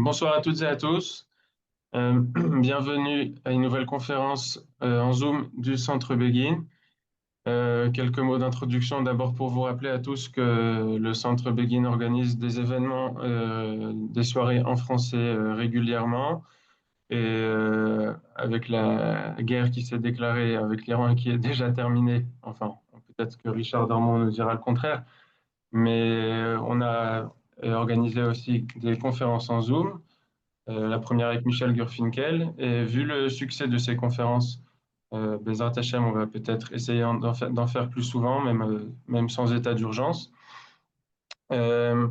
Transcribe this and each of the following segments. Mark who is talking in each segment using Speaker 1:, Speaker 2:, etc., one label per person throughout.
Speaker 1: Bonsoir à toutes et à tous. Bienvenue à une nouvelle conférence en Zoom du Centre Begin. Quelques mots d'introduction d'abord pour vous rappeler à tous que le Centre Begin organise des événements, des soirées en français régulièrement. Et avec la guerre qui s'est déclarée avec l'Iran et qui est déjà terminée, enfin peut-être que Richard Darmon nous dira le contraire, mais on a organisé aussi des conférences en Zoom. La première avec Michel Gurfinkel. Et vu le succès de ces conférences, Bezrat Hachem, on va peut-être essayer d'en faire plus souvent, même sans état d'urgence. Euh,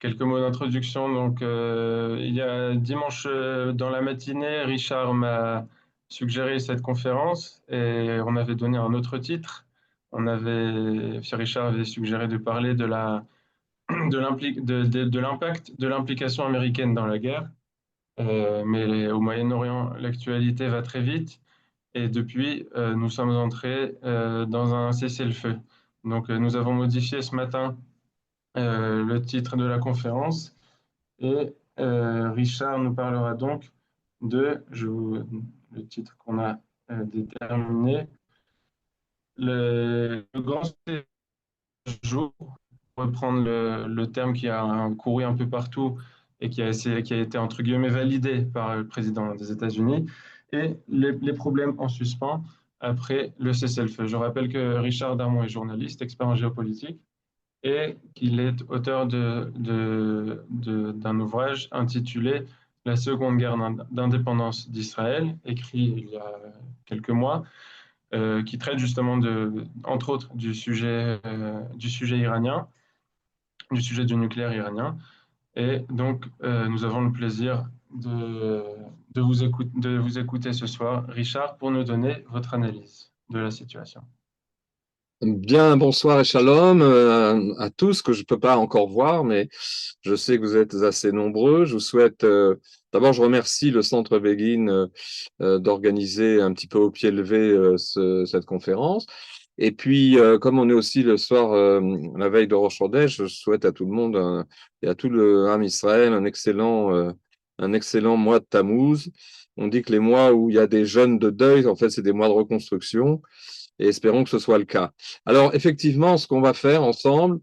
Speaker 1: Quelques mots d'introduction. Donc, il y a dimanche dans la matinée, Richard m'a suggéré cette conférence et on avait donné un autre titre. Richard avait suggéré de parler de l'impact de l'implication américaine dans la guerre. Mais au Moyen-Orient, l'actualité va très vite et depuis, nous sommes entrés dans un cessez-le-feu. Donc, nous avons modifié ce matin le titre de la conférence et Richard nous parlera donc le titre qu'on a déterminé, le grand séjour, pour reprendre le terme qui a couru un peu partout et qui a été entre guillemets validé par le président des États-Unis, et les problèmes en suspens après le cessez-le-feu. Je rappelle que Richard Darmon est journaliste, expert en géopolitique, et qu'il est auteur d'un ouvrage intitulé La Seconde guerre d'indépendance d'Israël, écrit il y a quelques mois, qui traite justement entre autres du sujet iranien, du sujet du nucléaire iranien. Et donc, nous avons le plaisir de vous écouter ce soir, Richard, pour nous donner votre analyse de la situation.
Speaker 2: Bien, bonsoir et shalom à tous que je ne peux pas encore voir, mais je sais que vous êtes assez nombreux. Je vous souhaite, d'abord, je remercie le Centre Begin d'organiser un petit peu au pied levé cette conférence. Et puis, comme on est aussi le soir, la veille de Rosh Chodesh, je souhaite à tout le monde et à tout le Ham Israël un excellent mois de Tammuz. On dit que les mois où il y a des jeûnes de deuil, en fait, c'est des mois de reconstruction et espérons que ce soit le cas. Alors, effectivement, ce qu'on va faire ensemble,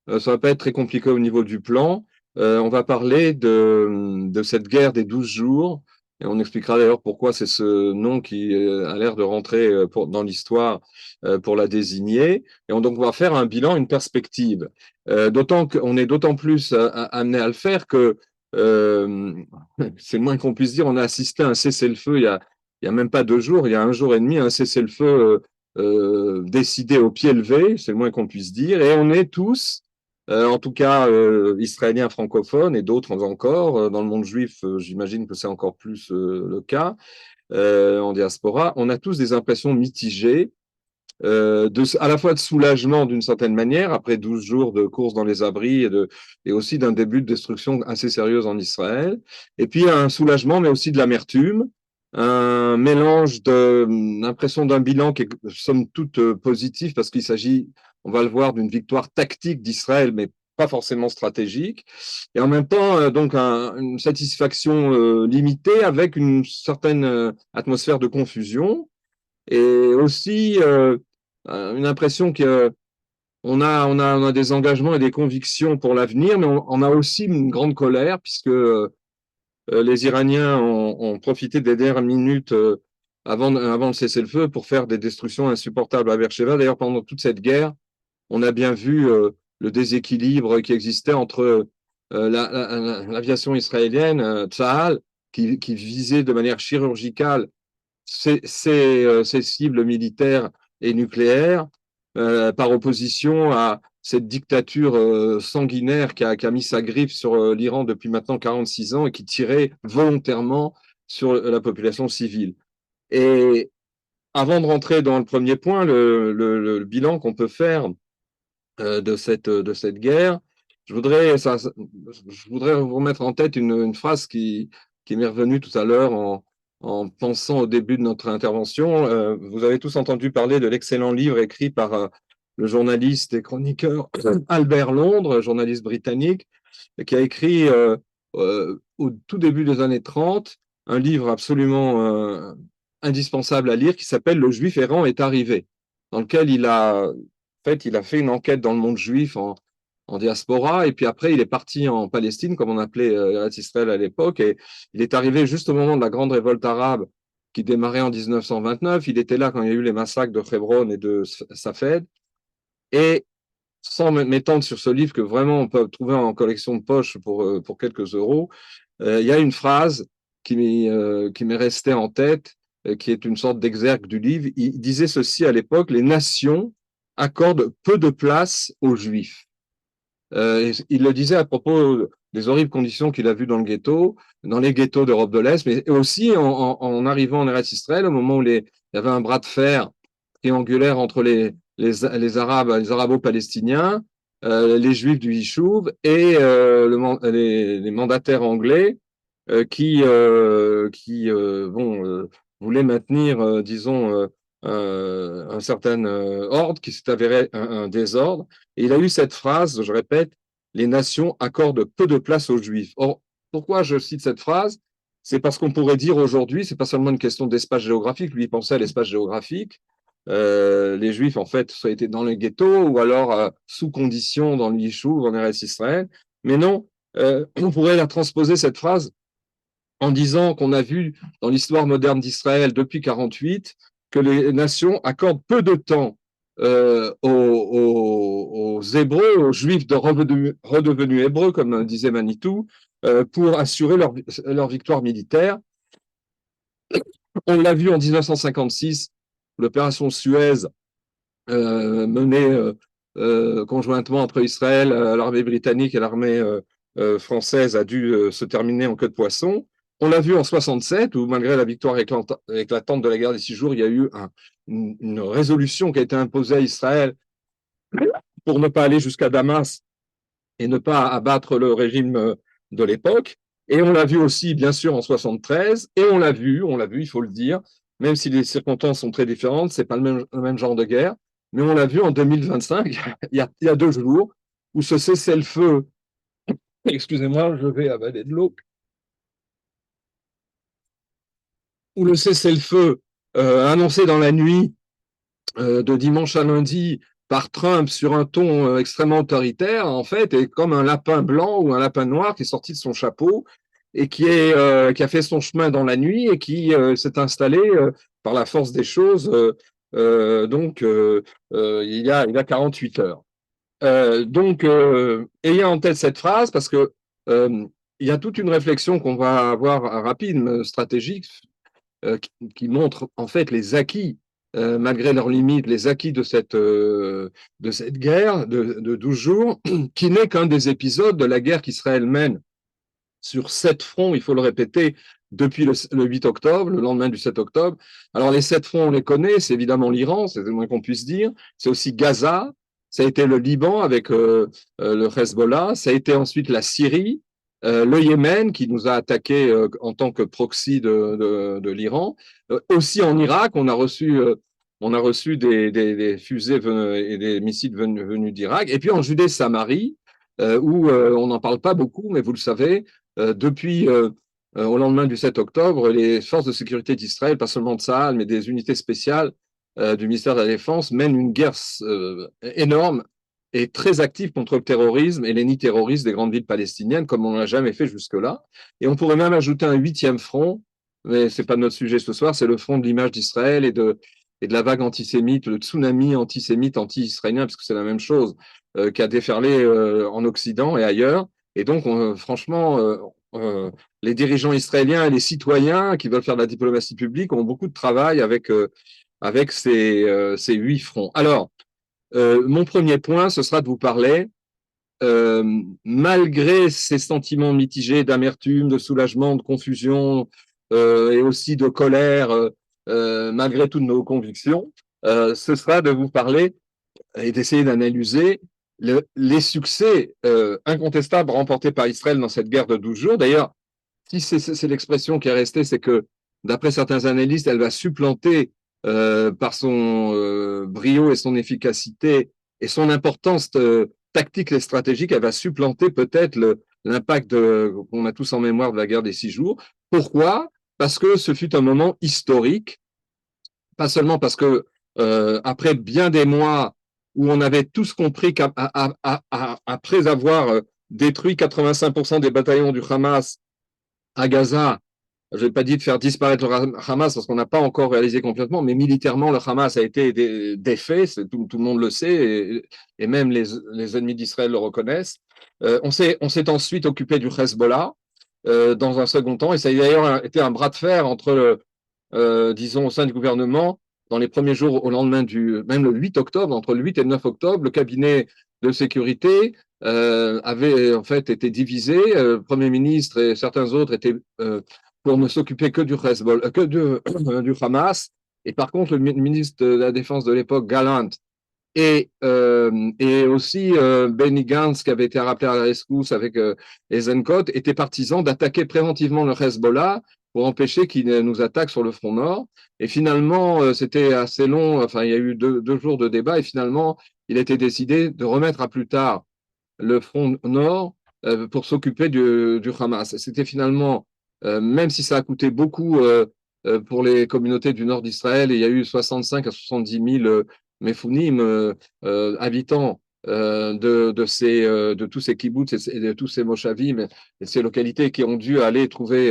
Speaker 2: ça va pas être très compliqué au niveau du plan. On va parler de cette guerre des 12 jours, et on expliquera d'ailleurs pourquoi c'est ce nom qui a l'air de rentrer dans l'histoire pour la désigner. Et donc, on va faire un bilan, une perspective. D'autant qu'on est d'autant plus amené à le faire que, euh, c'est le moins qu'on puisse dire, on a assisté à un cessez-le-feu il y a même pas 2 jours, il y a un jour et demi, un cessez-le-feu décidé au pied levé, c'est le moins qu'on puisse dire, et on est tous, en tout cas israéliens francophones et d'autres encore, dans le monde juif, j'imagine que c'est encore plus le cas, en diaspora, on a tous des impressions mitigées, à la fois de soulagement d'une certaine manière, après 12 jours de course dans les abris et aussi d'un début de destruction assez sérieuse en Israël, et puis un soulagement, mais aussi de l'amertume, un mélange de l'impression d'un bilan qui est somme toute positif, parce qu'il s'agit, on va le voir, d'une victoire tactique d'Israël, mais pas forcément stratégique, et en même temps, donc, une satisfaction limitée avec une certaine atmosphère de confusion, et aussi une impression que on a des engagements et des convictions pour l'avenir, mais on a aussi une grande colère puisque les Iraniens ont profité des dernières minutes avant le cessez-le-feu pour faire des destructions insupportables à Beersheva. D'ailleurs, pendant toute cette guerre, on a bien vu le déséquilibre qui existait entre l'aviation israélienne, Tsahal, qui visait de manière chirurgicale ces cibles militaires et nucléaires, par opposition à cette dictature sanguinaire qui a mis sa griffe sur l'Iran depuis maintenant 46 ans et qui tirait volontairement sur la population civile. Et avant de rentrer dans le premier point, le bilan qu'on peut faire de cette guerre, je voudrais vous remettre en tête une phrase qui m'est revenue tout à l'heure en pensant au début de notre intervention. Vous avez tous entendu parler de l'excellent livre écrit par le journaliste et chroniqueur Albert Londres, journaliste britannique, qui a écrit au tout début des années 30, un livre absolument indispensable à lire qui s'appelle Le Juif errant est arrivé, dans lequel il a fait une enquête dans le monde juif en diaspora, et puis après il est parti en Palestine, comme on appelait Eretz Israël à l'époque, et il est arrivé juste au moment de la grande révolte arabe qui démarrait en 1929. Il était là quand il y a eu les massacres de Hebron et de Safed, et sans m'étendre sur ce livre que vraiment on peut trouver en collection de poche pour quelques euros, il y a une phrase qui m'est restée en tête, qui est une sorte d'exergue du livre. Il disait ceci à l'époque: les nations accordent peu de place aux Juifs. Il le disait à propos des horribles conditions qu'il a vues dans le ghetto, dans les ghettos d'Europe de l'Est, mais aussi en arrivant en Eretz Israël, au moment où il y avait un bras de fer triangulaire entre les Arabes, les Arabo-Palestiniens, les Juifs du Yishuv et les mandataires anglais qui voulaient maintenir, disons, un certain ordre qui s'est avéré un désordre. Et il a eu cette phrase, je répète: les nations accordent peu de place aux Juifs. Or, pourquoi je cite cette phrase? C'est parce qu'on pourrait dire aujourd'hui, c'est pas seulement une question d'espace géographique, lui il pensait à l'espace géographique. Les Juifs, en fait, soit été dans les ghettos ou alors sous condition dans le Yishuv, en Eretz Israël. Mais non, on pourrait la transposer, cette phrase, en disant qu'on a vu dans l'histoire moderne d'Israël depuis 1948 que les nations accordent peu de temps aux Hébreux, aux Juifs redevenus Hébreux, comme disait Manitou, pour assurer leur victoire militaire. On l'a vu en 1956, l'opération Suez menée conjointement entre Israël, l'armée britannique et l'armée française a dû se terminer en queue de poisson. On l'a vu en 67, où malgré la victoire éclatante de la guerre des 6 jours, il y a eu une résolution qui a été imposée à Israël pour ne pas aller jusqu'à Damas et ne pas abattre le régime de l'époque. Et on l'a vu aussi, bien sûr, en 73, et on l'a vu, il faut le dire, même si les circonstances sont très différentes, c'est pas le même genre de guerre, mais on l'a vu en 2025, il y a 2 jours, où ce cessez-le-feu, excusez-moi, je vais avaler de l'eau, où le cessez-le-feu annoncé dans la nuit de dimanche à lundi par Trump sur un ton extrêmement autoritaire, en fait, est comme un lapin blanc ou un lapin noir qui est sorti de son chapeau et qui a fait son chemin dans la nuit et qui s'est installé par la force des choses il y a 48 heures. Ayant en tête cette phrase, parce que il y a toute une réflexion qu'on va avoir rapide, stratégique, qui montre en fait les acquis, malgré leurs limites, les acquis de cette guerre de 12 jours, qui n'est qu'un des épisodes de la guerre qu'Israël mène sur 7 fronts, il faut le répéter, depuis le 8 octobre, le lendemain du 7 octobre. Alors les 7 fronts, on les connaît, c'est évidemment l'Iran, c'est le moins qu'on puisse dire, c'est aussi Gaza, ça a été le Liban avec le Hezbollah, ça a été ensuite la Syrie, le Yémen qui nous a attaqué en tant que proxy de l'Iran, aussi en Irak, on a reçu des fusées et des missiles venus d'Irak, et puis en Judée-Samarie, où on n'en parle pas beaucoup, mais vous le savez, depuis au lendemain du 7 octobre, les forces de sécurité d'Israël, pas seulement de Tsahal, mais des unités spéciales du ministère de la Défense, mènent une guerre énorme et très active contre le terrorisme et l'ennemi terroriste des grandes villes palestiniennes, comme on ne l'a jamais fait jusque-là. Et on pourrait même ajouter un 8e front, mais ce n'est pas notre sujet ce soir, c'est le front de l'image d'Israël et de la vague antisémite, le tsunami antisémite, anti-israélien, parce que c'est la même chose, qui a déferlé en Occident et ailleurs. Et donc, franchement, les dirigeants israéliens et les citoyens qui veulent faire de la diplomatie publique ont beaucoup de travail avec ces 8 fronts. Alors, mon premier point, ce sera de vous parler, malgré ces sentiments mitigés d'amertume, de soulagement, de confusion et aussi de colère, malgré toutes nos convictions, ce sera de vous parler et d'essayer d'analyser les succès incontestables remportés par Israël dans cette guerre de 12 jours. D'ailleurs, si c'est l'expression qui est restée, c'est que, d'après certains analystes, elle va supplanter par son brio et son efficacité et son importance tactique et stratégique, elle va supplanter peut-être l'impact qu'on a tous en mémoire de la guerre des 6 jours. Pourquoi? Parce que ce fut un moment historique, pas seulement parce que après bien des mois où on avait tous compris qu'après avoir détruit 85% des bataillons du Hamas à Gaza, je n'ai pas dit de faire disparaître le Hamas parce qu'on n'a pas encore réalisé complètement, mais militairement, le Hamas a été défait, tout le monde le sait, et même les ennemis d'Israël le reconnaissent. On s'est ensuite occupé du Hezbollah dans un second temps, et ça a d'ailleurs été un bras de fer entre disons, au sein du gouvernement, dans les premiers jours au lendemain même le 8 octobre, entre le 8 et le 9 octobre, le cabinet de sécurité avait en fait été divisé. Le Premier ministre et certains autres étaient pour ne s'occuper que du Hezbollah, du Hamas. Et par contre, le ministre de la Défense de l'époque, Gallant, et aussi Benny Gantz, qui avait été rappelé à la rescousse avec Eisenkot, était partisan d'attaquer préventivement le Hezbollah pour empêcher qu'il nous attaque sur le front nord. Et finalement, c'était assez long, enfin, il y a eu deux jours de débat, et finalement, il a été décidé de remettre à plus tard le front nord pour s'occuper du Hamas. C'était finalement, même si ça a coûté beaucoup pour les communautés du nord d'Israël, il y a eu 65 à 70 000 Mefounim, habitants de tous ces kibbutz et de tous ces moshavim et ces localités qui ont dû aller trouver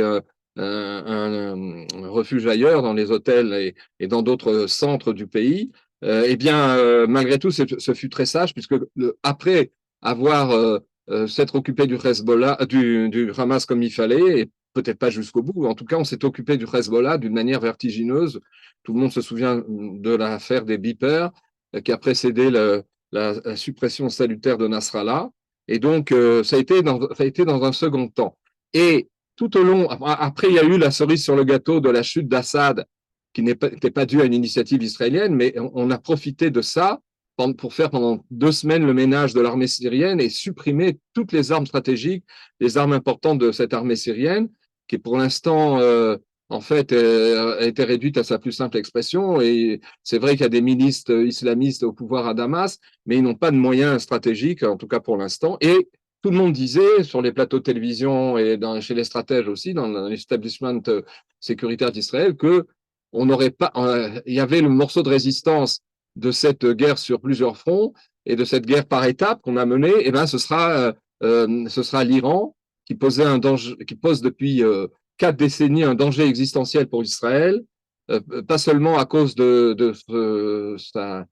Speaker 2: un refuge ailleurs, dans les hôtels et dans d'autres centres du pays. Eh bien, malgré tout, ce fut très sage, puisque après avoir s'être occupé du Hezbollah, du Hamas comme il fallait, et peut-être pas jusqu'au bout, en tout cas, on s'est occupé du Hezbollah d'une manière vertigineuse. Tout le monde se souvient de l'affaire des beepers qui a précédé la suppression salutaire de Nasrallah. Et donc, ça a été dans un second temps. Et tout au long, après, il y a eu la cerise sur le gâteau de la chute d'Assad, qui n'était pas due à une initiative israélienne, mais on a profité de ça pour faire pendant 2 semaines le ménage de l'armée syrienne et supprimer toutes les armes stratégiques, les armes importantes de cette armée syrienne, qui pour l'instant, en fait, a été réduite à sa plus simple expression. Et c'est vrai qu'il y a des milices islamistes au pouvoir à Damas, mais ils n'ont pas de moyens stratégiques, en tout cas pour l'instant. Et tout le monde disait sur les plateaux de télévision et chez les stratèges aussi, dans l'establishment sécuritaire d'Israël, que on n'aurait pas, il y avait le morceau de résistance de cette guerre sur plusieurs fronts et de cette guerre par étapes qu'on a menée. Et ben, ce sera l'Iran qui posait un danger, qui pose depuis 4 décennies un danger existentiel pour Israël, pas seulement à cause de sa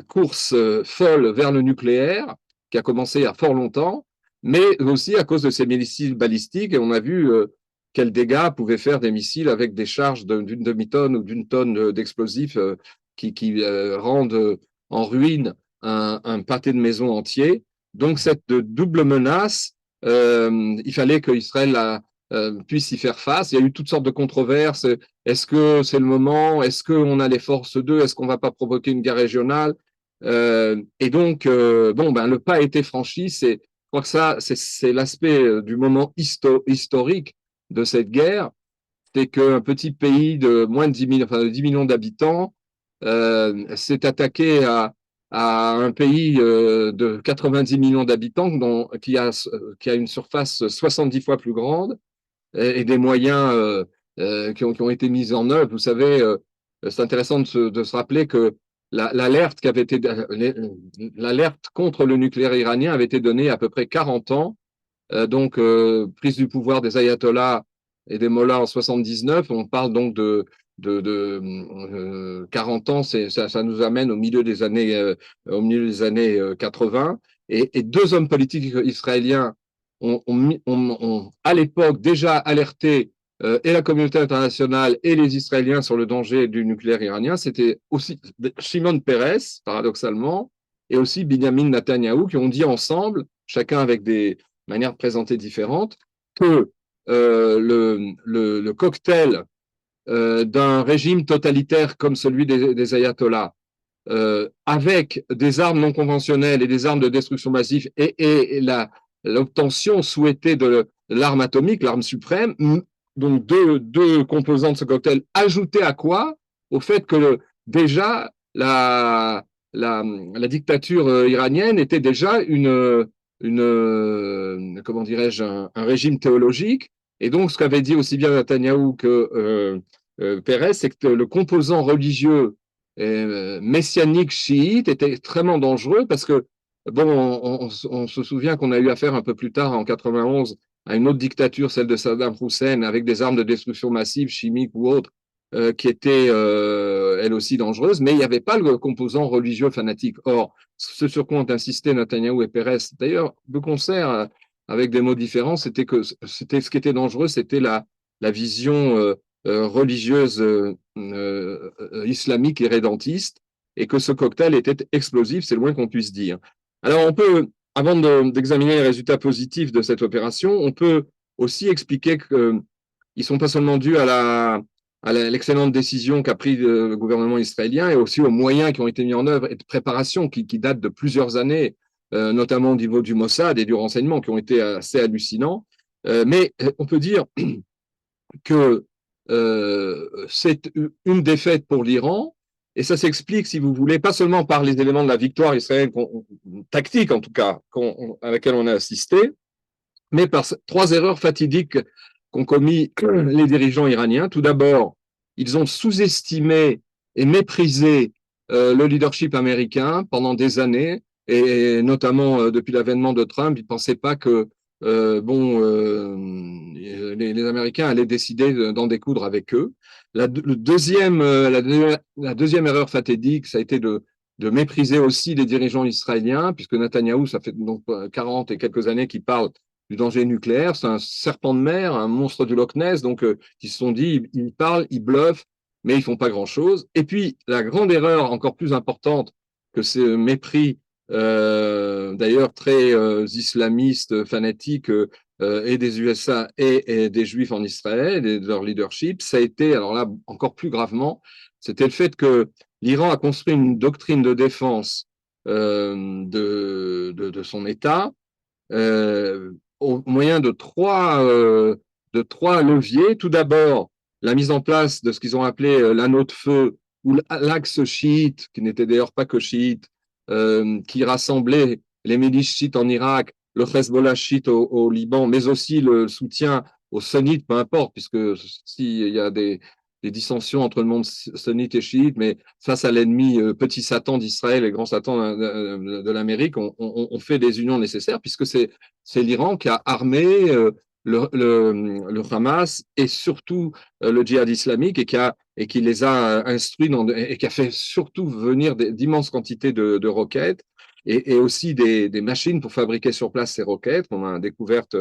Speaker 2: course folle vers le nucléaire, qui a commencé il y a fort longtemps, mais aussi à cause de ses missiles balistiques. Et on a vu quels dégâts pouvaient faire des missiles avec des charges d'une demi-tonne ou d'une tonne d'explosifs qui rendent en ruine un pâté de maison entier. Donc cette double menace, il fallait qu'Israël puisse y faire face. Il y a eu toutes sortes de controverses. Est-ce que c'est le moment? Est-ce qu'on a les forces d'eux? Est-ce qu'on ne va pas provoquer une guerre régionale? Et donc, bon, ben, le pas a été franchi. Je crois que ça, c'est l'aspect du moment historique de cette guerre. C'est qu'un petit pays de moins de 10 millions, enfin, de 10 millions d'habitants s'est attaqué à un pays de 90 millions d'habitants qui a une surface 70 fois plus grande et des moyens qui ont été mis en œuvre. Vous savez, c'est intéressant de se rappeler que l'alerte contre le nucléaire iranien avait été donnée à peu près 40 ans. Donc, prise du pouvoir des ayatollahs et des mollahs en 79, on parle donc de 40 ans, ça nous amène au milieu des années 80. Et 2 hommes politiques israéliens ont à l'époque déjà alerté et la communauté internationale et les Israéliens sur le danger du nucléaire iranien. C'était aussi Shimon Peres, paradoxalement, et aussi Binyamin Netanyahou, qui ont dit ensemble, chacun avec des manières de présenter différentes, que le cocktail d'un régime totalitaire comme celui des ayatollahs, avec des armes non conventionnelles et des armes de destruction massive et l'obtention souhaitée de l'arme atomique, l'arme suprême, donc deux composants de ce cocktail, ajoutés à quoi? Au fait que déjà la dictature iranienne était déjà comment dirais-je, un régime théologique. Et donc, ce qu'avait dit aussi bien Netanyahou que Pérez, c'est que le composant religieux messianique chiite était extrêmement dangereux parce que, bon, on se souvient qu'on a eu affaire un peu plus tard, en 91, à une autre dictature, celle de Saddam Hussein, avec des armes de destruction massive, chimiques ou autres, qui étaient elles aussi dangereuses, mais il n'y avait pas le composant religieux fanatique. Or, ce sur quoi ont insisté Netanyahou et Pérez, d'ailleurs, de concert, avec des mots différents, c'était que c'était ce qui était dangereux, c'était la vision religieuse islamique et rédentiste, et que ce cocktail était explosif, c'est le moins qu'on puisse dire. Alors, on peut, avant d'examiner les résultats positifs de cette opération, on peut aussi expliquer qu'ils ne sont pas seulement dus à l'excellente décision qu'a pris le gouvernement israélien et aussi aux moyens qui ont été mis en œuvre et de préparation qui datent de plusieurs années, notamment au niveau du Mossad et du renseignement, qui ont été assez hallucinants. Mais on peut dire que c'est une défaite pour l'Iran, et ça s'explique, si vous voulez, pas seulement par les éléments de la victoire israélienne, tactique en tout cas, à laquelle on a assisté, mais par trois erreurs fatidiques qu'ont commis les dirigeants iraniens. Tout d'abord, ils ont sous-estimé et méprisé le leadership américain pendant des années, et notamment depuis l'avènement de Trump. Ils ne pensaient pas que les Américains allaient décider d'en découdre avec eux. La deuxième erreur fatidique, ça a été de mépriser aussi les dirigeants israéliens, puisque Netanyahou, ça fait donc 40 et quelques années qu'il parle du danger nucléaire. C'est un serpent de mer, un monstre du Loch Ness. Donc, ils se sont dit, ils parlent, ils bluffent, mais ils font pas grand-chose. Et puis, la grande erreur encore plus importante que ce mépris, d'ailleurs très islamiste, fanatique, et des USA et des Juifs en Israël et de leur leadership, ça a été, alors là, encore plus gravement, c'était le fait que l'Iran a construit une doctrine de défense de son État au moyen de trois leviers. Tout d'abord, la mise en place de ce qu'ils ont appelé l'anneau de feu, ou l'axe chiite, qui n'était d'ailleurs pas que chiite, qui rassemblait les milices chiites en Irak, le Hezbollah chiite au Liban, mais aussi le soutien aux sunnites, peu importe, puisque s'il y a des dissensions entre le monde sunnite et chiite, mais face à l'ennemi petit Satan d'Israël et grand Satan de l'Amérique, on fait des unions nécessaires, puisque c'est l'Iran qui a armé le Hamas et surtout le djihad islamique et qui les a instruits et qui a fait surtout venir d'immenses quantités de roquettes et aussi des machines pour fabriquer sur place ces roquettes qu'on a découvertes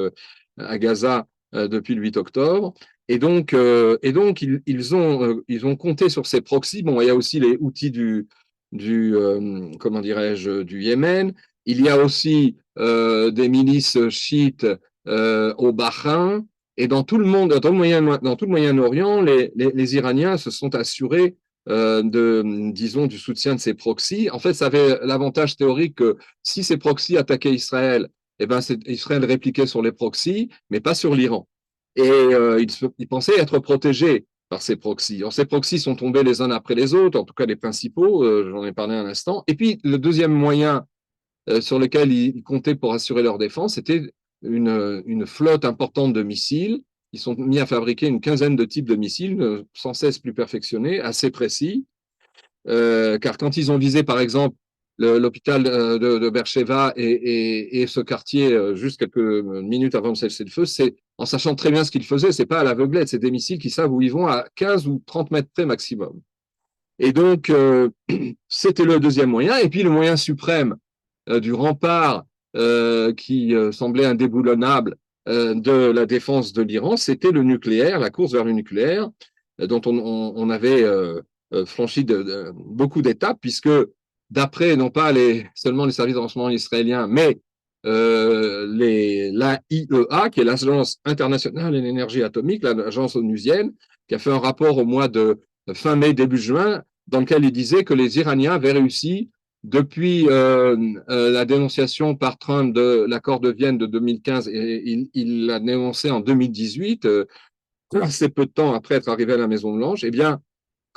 Speaker 2: à Gaza depuis le 8 octobre. Et donc ils ont compté sur ces proxys. Bon, il y a aussi les outils comment dirais-je, du Yémen. Il y a aussi des milices chiites au Bahreïn. Et dans tout le monde, dans tout le Moyen-Orient, les Iraniens se sont assurés disons, du soutien de ces proxys. En fait, ça avait l'avantage théorique que si ces proxys attaquaient Israël, eh ben, Israël répliquait sur les proxys, mais pas sur l'Iran. Et ils pensaient être protégés par ces proxys. Alors, ces proxys sont tombés les uns après les autres, en tout cas les principaux, j'en ai parlé un instant. Et puis, le deuxième moyen sur lequel ils comptaient pour assurer leur défense, c'était une flotte importante de missiles. Ils sont mis à fabriquer une quinzaine de types de missiles, sans cesse plus perfectionnés, assez précis. Car quand ils ont visé, par exemple, l'hôpital de Beersheba et ce quartier juste quelques minutes avant de cesser le feu, c'est en sachant très bien ce qu'ils faisaient, c'est pas à l'aveuglette, c'est des missiles qui savent où ils vont à 15 ou 30 mètres près maximum. Et donc, c'était le deuxième moyen. Et puis, le moyen suprême du rempart qui semblait indéboulonnable de la défense de l'Iran, c'était le nucléaire, la course vers le nucléaire, dont on avait franchi beaucoup d'étapes, puisque d'après, non pas seulement les services de renseignement israéliens, mais l'AIEA, qui est l'Agence internationale de l'énergie atomique, l'agence onusienne, qui a fait un rapport au mois de fin mai, début juin, dans lequel il disait que les Iraniens avaient réussi, depuis la dénonciation par Trump de l'accord de Vienne de 2015, et il l'a dénoncé en 2018, assez peu de temps après être arrivé à la Maison-Blanche, eh bien,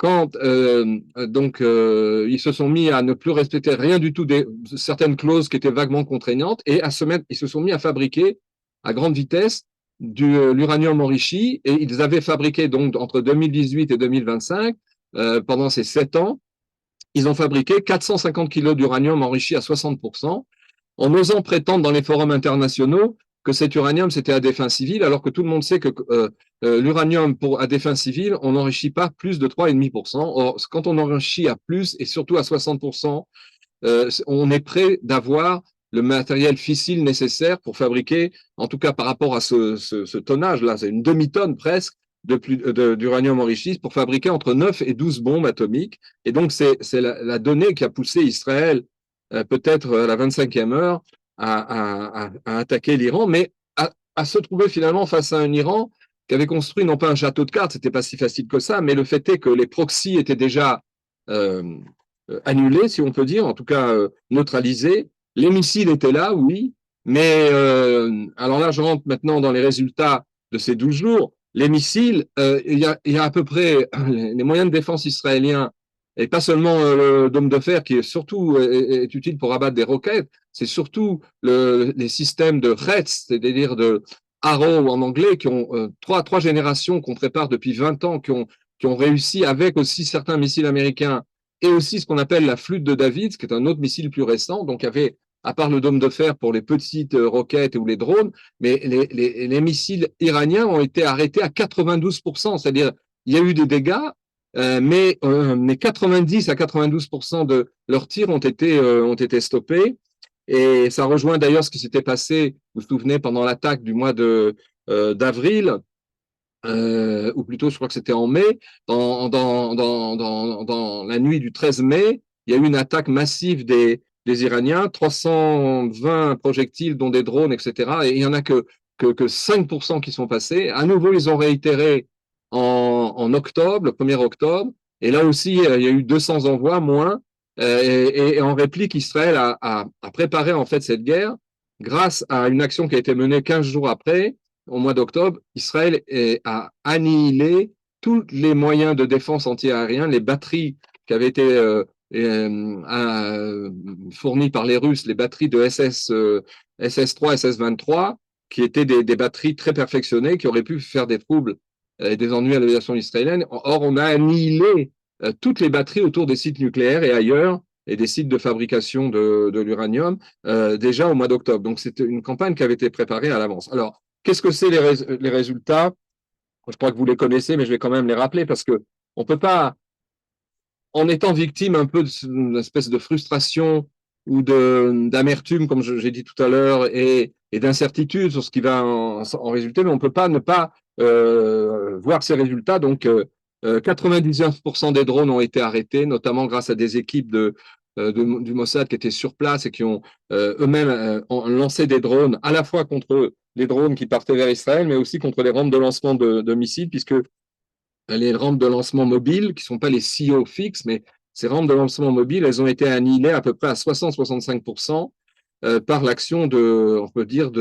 Speaker 2: quand ils se sont mis à ne plus respecter rien du tout des certaines clauses qui étaient vaguement contraignantes et ils se sont mis à fabriquer à grande vitesse l'uranium enrichi et ils avaient fabriqué donc entre 2018 et 2025 pendant ces 7 ans, ils ont fabriqué 450 kilos d'uranium enrichi à 60% en osant prétendre dans les forums internationaux que cet uranium, c'était à des fins civiles, alors que tout le monde sait que l'uranium à des fins civiles, on n'enrichit pas plus de 3,5%. Or, quand on enrichit à plus, et surtout à 60%, on est prêt d'avoir le matériel fissile nécessaire pour fabriquer, en tout cas par rapport à ce tonnage-là, c'est une demi-tonne presque, d'uranium enrichi pour fabriquer entre 9 et 12 bombes atomiques. Et donc, c'est la donnée qui a poussé Israël, peut-être à la 25e heure, à attaquer l'Iran, mais à se trouver finalement face à un Iran qui avait construit non pas un château de cartes, c'était pas si facile que ça, mais le fait est que les proxys étaient déjà annulés, si on peut dire, en tout cas neutralisés. Les missiles étaient là, oui, mais alors là, je rentre maintenant dans les résultats de ces 12 jours. Les missiles, il y a à peu près les moyens de défense israéliens, et pas seulement le dôme de fer qui est surtout est utile pour abattre des roquettes, c'est surtout les systèmes de RETS, c'est-à-dire de Arrow en anglais, qui ont trois générations qu'on prépare depuis 20 ans, qui ont réussi avec aussi certains missiles américains et aussi ce qu'on appelle la flûte de David, qui est un autre missile plus récent. Donc, il y avait, à part le dôme de fer pour les petites roquettes ou les drones, mais les missiles iraniens ont été arrêtés à 92%, c'est-à-dire il y a eu des dégâts, mais 90 à 92% de leurs tirs ont été stoppés. Et ça rejoint d'ailleurs ce qui s'était passé, vous vous souvenez, pendant l'attaque du mois d'avril, ou plutôt je crois que c'était en mai, dans la nuit du 13 mai, il y a eu une attaque massive des Iraniens, 320 projectiles, dont des drones, etc. Et il n'y en a que 5% qui sont passés. À nouveau, ils ont réitéré en octobre, le 1er octobre, et là aussi, il y a eu 200 envois, moins. Et en réplique, Israël a préparé en fait cette guerre grâce à une action qui a été menée 15 jours après, au mois d'octobre. Israël a annihilé tous les moyens de défense antiaérien, les batteries qui avaient été fournies par les Russes, les batteries de SS3, SS23, qui étaient des batteries très perfectionnées, qui auraient pu faire des troubles et des ennuis à l'aviation israélienne. Or, on a annihilé toutes les batteries autour des sites nucléaires et ailleurs, et des sites de fabrication de l'uranium, déjà au mois d'octobre. Donc, c'était une campagne qui avait été préparée à l'avance. Alors, qu'est-ce que c'est les résultats? Je crois que vous les connaissez, mais je vais quand même les rappeler parce que on peut pas, en étant victime un peu d'une espèce de frustration ou d'amertume, comme j'ai dit tout à l'heure, et d'incertitude sur ce qui va en résulter, mais on ne peut pas ne pas voir ces résultats. Donc, 99% des drones ont été arrêtés, notamment grâce à des équipes du Mossad qui étaient sur place et qui ont eux-mêmes lancé des drones à la fois contre les drones qui partaient vers Israël, mais aussi contre les rampes de lancement de missiles, puisque les rampes de lancement mobiles, qui ne sont pas les CEO fixes, mais ces rampes de lancement mobiles, elles ont été annihilées à peu près à 60-65% par l'action on peut dire,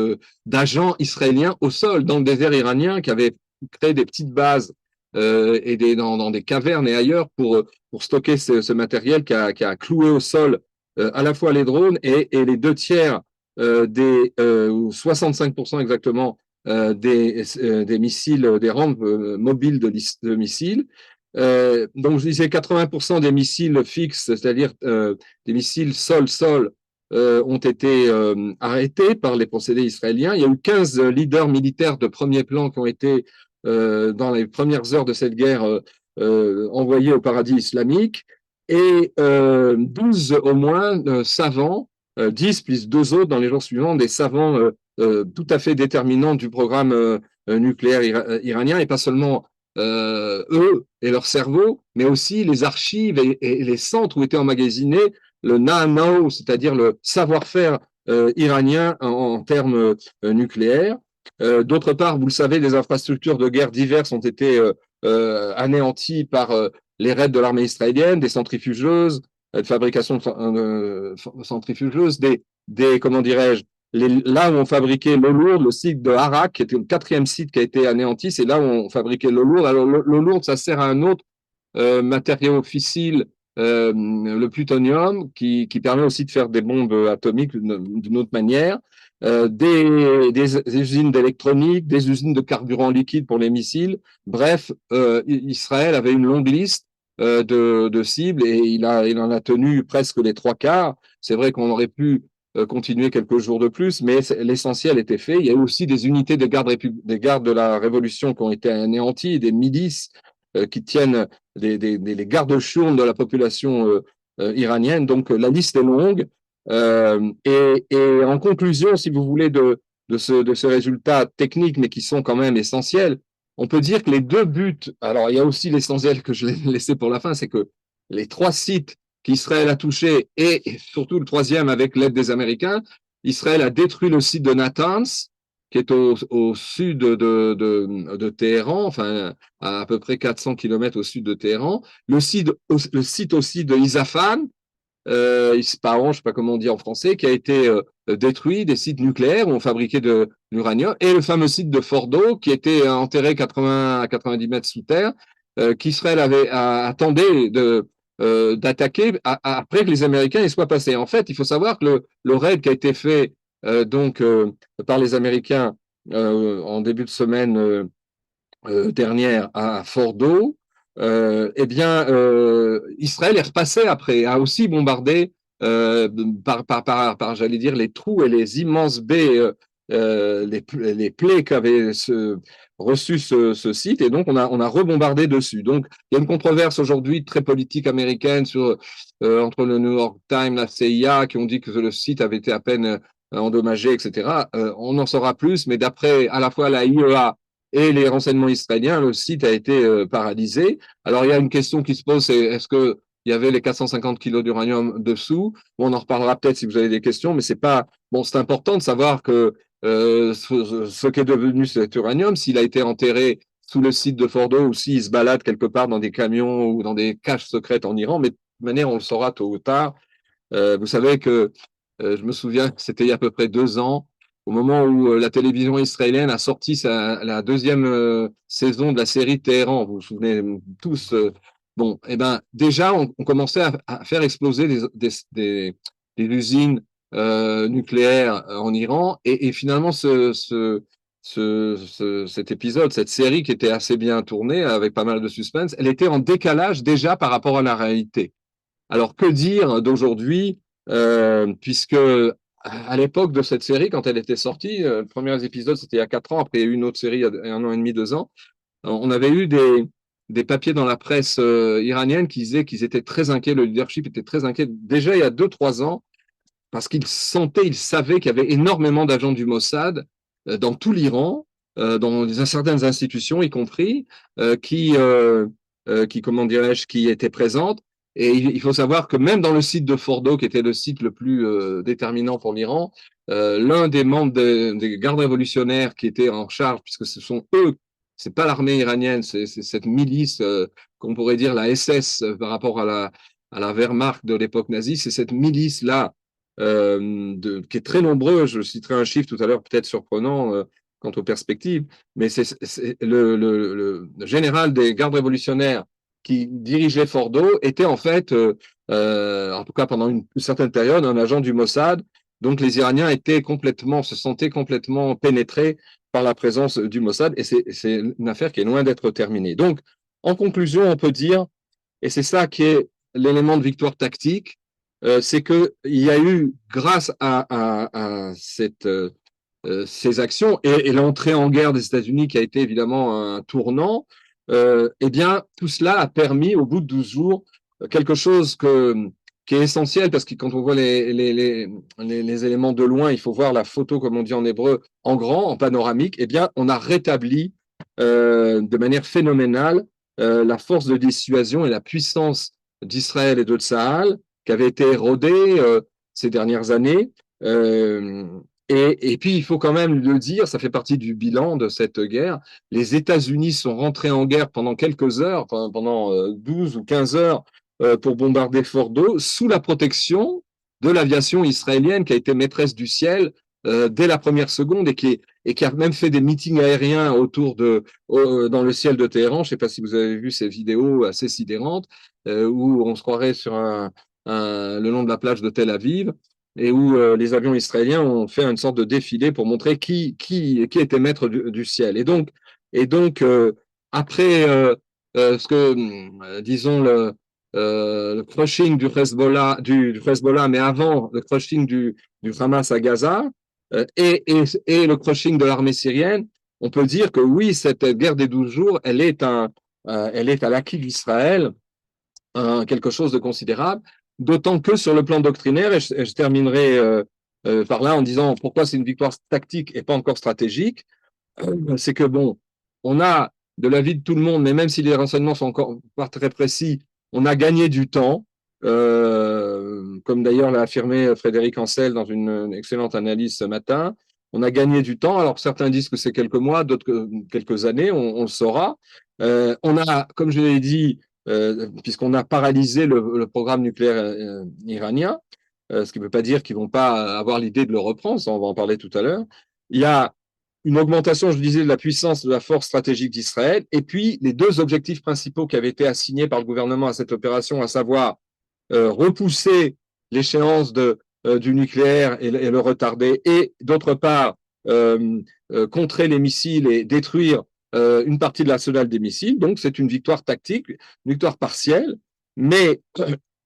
Speaker 2: d'agents israéliens au sol, dans le désert iranien, qui avaient créé des petites bases et dans des cavernes et ailleurs pour stocker ce matériel qui a cloué au sol à la fois les drones et les 2 tiers ou 65% exactement des missiles, des rampes mobiles de missiles. Donc, je disais 80% des missiles fixes, c'est-à-dire des missiles sol-sol, ont été arrêtés par les procédés israéliens. Il y a eu 15 leaders militaires de premier plan qui ont été, dans les premières heures de cette guerre, envoyés au paradis islamique, et 12 au moins savants, 10 plus 2 autres dans les jours suivants, des savants tout à fait déterminants du programme nucléaire iranien, et pas seulement eux et leur cerveau, mais aussi les archives et les centres où étaient emmagasinés le know-how, c'est-à-dire le savoir-faire iranien en termes nucléaires. D'autre part, vous le savez, les infrastructures de guerre diverses ont été anéanties par les raids de l'armée israélienne, des centrifugeuses, de fabrication de centrifugeuses, comment dirais-je, là où on fabriquait l'eau lourde, le site de Harak, qui était le 4e site qui a été anéanti, c'est là où on fabriquait l'eau lourde. Alors, l'eau lourde, ça sert à un autre matériau fissile, le plutonium, qui permet aussi de faire des bombes atomiques d'une autre manière, des usines d'électronique, des usines de carburant liquide pour les missiles. Bref, Israël avait une longue liste de cibles et il en a tenu presque les trois quarts. C'est vrai qu'on aurait pu continuer quelques jours de plus, mais l'essentiel était fait. Il y a eu aussi des unités des gardes de la Révolution qui ont été anéanties, des milices qui tiennent les gardes-chournes de la population iranienne. Donc la liste est longue. Et en conclusion, si vous voulez, de ce résultat technique, mais qui sont quand même essentiels, on peut dire que les deux buts, alors il y a aussi l'essentiel que je l'ai laissé pour la fin, c'est que les trois sites qu'Israël a touchés, et surtout le troisième avec l'aide des Américains, Israël a détruit le site de Natanz, qui est au sud de Téhéran, enfin à peu près 400 kilomètres au sud de Téhéran, le site aussi de Isfahan, Ispahan, je ne sais pas comment on dit en français, qui a été détruit, des sites nucléaires où on fabriquait de l'uranium, et le fameux site de Fordo, qui était enterré 80 à 90 mètres sous terre, qu'Israël attendait d'attaquer après que les Américains y soient passés. En fait, il faut savoir que le raid qui a été fait par les Américains en début de semaine dernière à Fordo, eh bien, Israël est repassé après, a aussi bombardé j'allais dire, les trous et les immenses baies, les plaies qu'avait reçu ce site, et donc on a rebombardé dessus. Donc, il y a une controverse aujourd'hui très politique américaine entre le New York Times, la CIA, qui ont dit que le site avait été à peine endommagé, etc. On en saura plus, mais d'après à la fois la IEA et les renseignements israéliens, le site a été paralysé. Alors, il y a une question qui se pose, c'est est-ce qu'il y avait les 450 kilos d'uranium dessous? Bon, on en reparlera peut-être si vous avez des questions, mais c'est pas... Bon, c'est important de savoir que ce qu'est devenu cet uranium, s'il a été enterré sous le site de Fordo ou s'il se balade quelque part dans des camions ou dans des caches secrètes en Iran, mais de toute manière, on le saura tôt ou tard. Vous savez que je me souviens que c'était il y a à peu près 2 ans, au moment où la télévision israélienne a sorti la deuxième saison de la série Téhéran. Vous vous souvenez tous. Bon, eh ben, déjà, on commençait à faire exploser des usines nucléaires en Iran. Et finalement, cet épisode, cette série qui était assez bien tournée, avec pas mal de suspense, elle était en décalage déjà par rapport à la réalité. Alors, que dire d'aujourd'hui, puisque à l'époque de cette série, quand elle était sortie, le premier épisode, c'était il y a 4 ans, après il y a eu une autre série il y a 1 an et demi, 2 ans, on avait eu des papiers dans la presse iranienne qui disaient qu'ils étaient très inquiets, le leadership était très inquiet, déjà il y a 2, 3 ans, parce qu'ils sentaient, ils savaient qu'il y avait énormément d'agents du Mossad dans tout l'Iran, dans certaines institutions y compris, comment dirais-je, qui étaient présentes. Et il faut savoir que même dans le site de Fordo, qui était le site le plus déterminant pour l'Iran, l'un des membres des gardes révolutionnaires qui étaient en charge, puisque ce sont eux, c'est pas l'armée iranienne, c'est cette milice qu'on pourrait dire la SS par rapport à la Wehrmacht de l'époque nazie, c'est cette milice-là qui est très nombreux. Je citerai un chiffre tout à l'heure, peut-être surprenant quant aux perspectives, mais c'est le général des gardes révolutionnaires qui dirigeait Fordo était en fait, en tout cas pendant une certaine période, un agent du Mossad. Donc les Iraniens se sentaient complètement pénétrés par la présence du Mossad, et c'est une affaire qui est loin d'être terminée. Donc, en conclusion, on peut dire, et c'est ça qui est l'élément de victoire tactique, c'est qu'il y a eu, grâce à ces actions et l'entrée en guerre des États-Unis qui a été évidemment un tournant, eh bien, tout cela a permis, au bout de 12 jours, quelque chose qui est essentiel, parce que quand on voit les éléments de loin, il faut voir la photo, comme on dit en hébreu, en grand, en panoramique. Eh bien, on a rétabli de manière phénoménale la force de dissuasion et la puissance d'Israël et de Tsahal, qui avait été érodée ces dernières années. Et puis, il faut quand même le dire, ça fait partie du bilan de cette guerre. Les États-Unis sont rentrés en guerre pendant quelques heures, pendant 12 ou 15 heures, pour bombarder Fordo, sous la protection de l'aviation israélienne qui a été maîtresse du ciel dès la première seconde et qui a même fait des meetings aériens dans le ciel de Téhéran. Je ne sais pas si vous avez vu ces vidéos assez sidérantes où on se croirait sur le long de la plage de Tel Aviv et où les avions israéliens ont fait une sorte de défilé pour montrer qui était maître du ciel. Et donc après disons, le crushing du Hezbollah, mais avant le crushing du Hamas à Gaza et le crushing de l'armée syrienne, on peut dire que oui, cette guerre des 12 jours, elle est à l'acquis d'Israël, quelque chose de considérable, d'autant que sur le plan doctrinaire, et je terminerai par là en disant pourquoi c'est une victoire tactique et pas encore stratégique, c'est que bon, on a de l'avis de tout le monde, mais même si les renseignements sont encore pas très précis, on a gagné du temps, comme d'ailleurs l'a affirmé Frédéric Ancel dans une excellente analyse ce matin. On a gagné du temps. Alors certains disent que c'est quelques mois, d'autres que quelques années, on le saura. On a, comme je l'ai dit, puisqu'on a paralysé le programme nucléaire iranien, ce qui ne veut pas dire qu'ils ne vont pas avoir l'idée de le reprendre, ça on va en parler tout à l'heure. Il y a une augmentation, je disais, de la puissance de la force stratégique d'Israël, et puis les deux objectifs principaux qui avaient été assignés par le gouvernement à cette opération, à savoir repousser l'échéance du nucléaire et le retarder, et d'autre part, contrer les missiles et détruire une partie de l'arsenal des missiles. Donc, c'est une victoire tactique, une victoire partielle, mais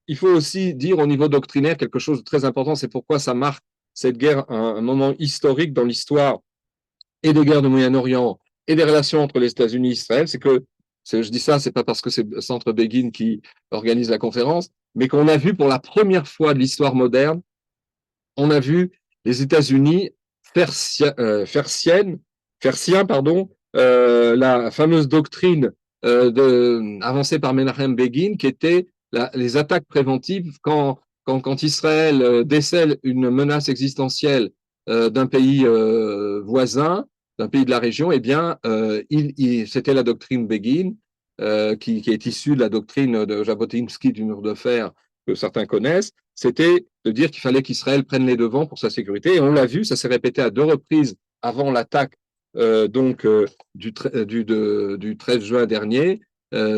Speaker 2: il faut aussi dire au niveau doctrinaire quelque chose de très important, c'est pourquoi ça marque cette guerre un moment historique dans l'histoire et des guerres du Moyen-Orient et des relations entre les États-Unis et Israël, c'est que, je dis ça, c'est pas parce que c'est le Centre Begin qui organise la conférence, mais qu'on a vu pour la première fois de l'histoire moderne, on a vu les États-Unis faire sien, la fameuse doctrine avancée par Menachem Begin, qui était les attaques préventives quand Israël décèle une menace existentielle d'un pays voisin, d'un pays de la région, eh bien, c'était la doctrine Begin, qui est issue de la doctrine de Jabotinsky du mur de fer, que certains connaissent, c'était de dire qu'il fallait qu'Israël prenne les devants pour sa sécurité. Et on l'a vu, ça s'est répété à deux reprises avant l'attaque du 13 juin dernier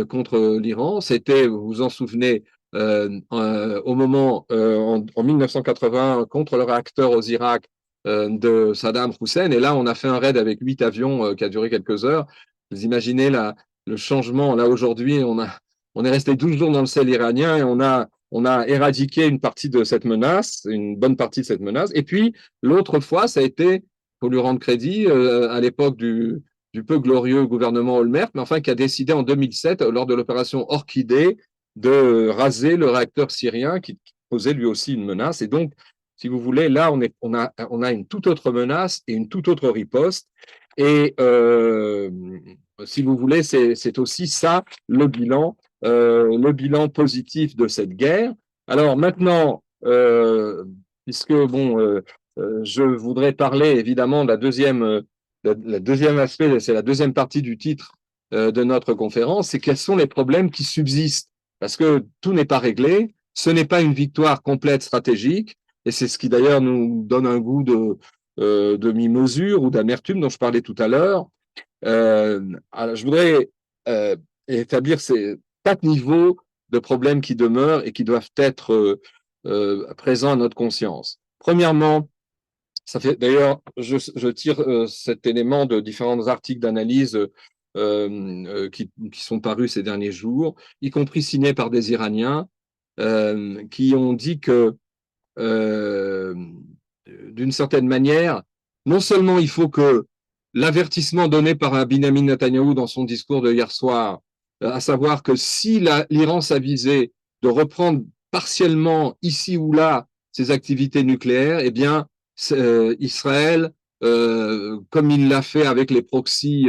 Speaker 2: contre l'Iran. C'était, vous vous en souvenez, au moment, en 1980, contre le réacteur aux Irak de Saddam Hussein. Et là, on a fait un raid avec 8 avions qui a duré quelques heures. Vous imaginez le changement. Là, aujourd'hui, on est resté 12 jours dans le ciel iranien et on a éradiqué une partie de cette menace, une bonne partie de cette menace. Et puis, l'autre fois, ça a été, pour lui rendre crédit, à l'époque du peu glorieux gouvernement Olmert, mais enfin qui a décidé en 2007, lors de l'opération Orchidée, de raser le réacteur syrien qui posait lui aussi une menace. Et donc, si vous voulez, là, on a une toute autre menace et une toute autre riposte. Et si vous voulez, c'est aussi ça le bilan positif de cette guerre. Alors maintenant, puisque bon, je voudrais parler évidemment de la deuxième aspect, c'est la deuxième partie du titre de notre conférence, c'est quels sont les problèmes qui subsistent, parce que tout n'est pas réglé, ce n'est pas une victoire complète stratégique, et c'est ce qui d'ailleurs nous donne un goût de demi-mesure ou d'amertume dont je parlais tout à l'heure. Alors, je voudrais établir ces 4 niveaux de problèmes qui demeurent et qui doivent être présents à notre conscience. Premièrement, ça fait d'ailleurs, je tire cet élément de différents articles d'analyse qui sont parus ces derniers jours, y compris signés par des Iraniens, qui ont dit que d'une certaine manière, non seulement il faut que l'avertissement donné par Benjamin Netanyahou dans son discours de hier soir, à savoir que si l'Iran s'avisait de reprendre partiellement ici ou là ses activités nucléaires, eh bien, Israël, comme il l'a fait avec les proxys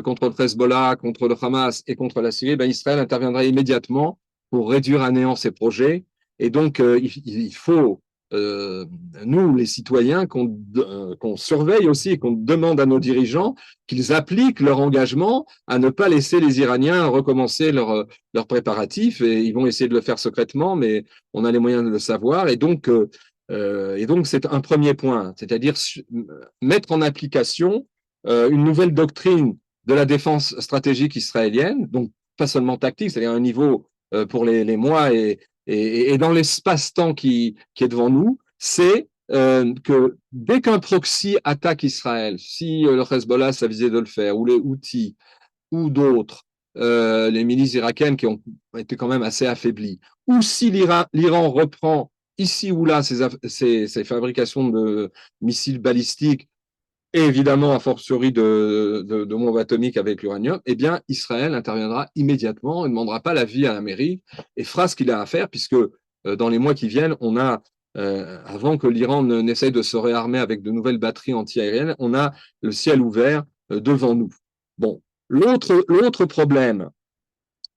Speaker 2: contre le Hezbollah, contre le Hamas et contre la Syrie, ben Israël interviendra immédiatement pour réduire à néant ces projets. Et donc, il faut nous, les citoyens, qu'on surveille aussi et qu'on demande à nos dirigeants qu'ils appliquent leur engagement à ne pas laisser les Iraniens recommencer leurs préparatifs. Et ils vont essayer de le faire secrètement, mais on a les moyens de le savoir. Et donc, Et donc, c'est un premier point, c'est-à-dire mettre en application une nouvelle doctrine de la défense stratégique israélienne, donc pas seulement tactique, c'est-à-dire un niveau pour les mois et dans l'espace-temps qui est devant nous, c'est que dès qu'un proxy attaque Israël, si le Hezbollah s'avisait de le faire, ou les Houthis, ou d'autres, les milices irakiennes qui ont été quand même assez affaiblies, ou si l'Iran reprend ici ou là ses fabrications de missiles balistiques, et évidemment, a fortiori de bombes atomiques avec l'uranium, eh bien, Israël interviendra immédiatement et ne demandera pas l'avis à l'Amérique et fera ce qu'il a à faire, puisque dans les mois qui viennent, on a, avant que l'Iran n'essaye de se réarmer avec de nouvelles batteries antiaériennes, on a le ciel ouvert devant nous. Bon, l'autre problème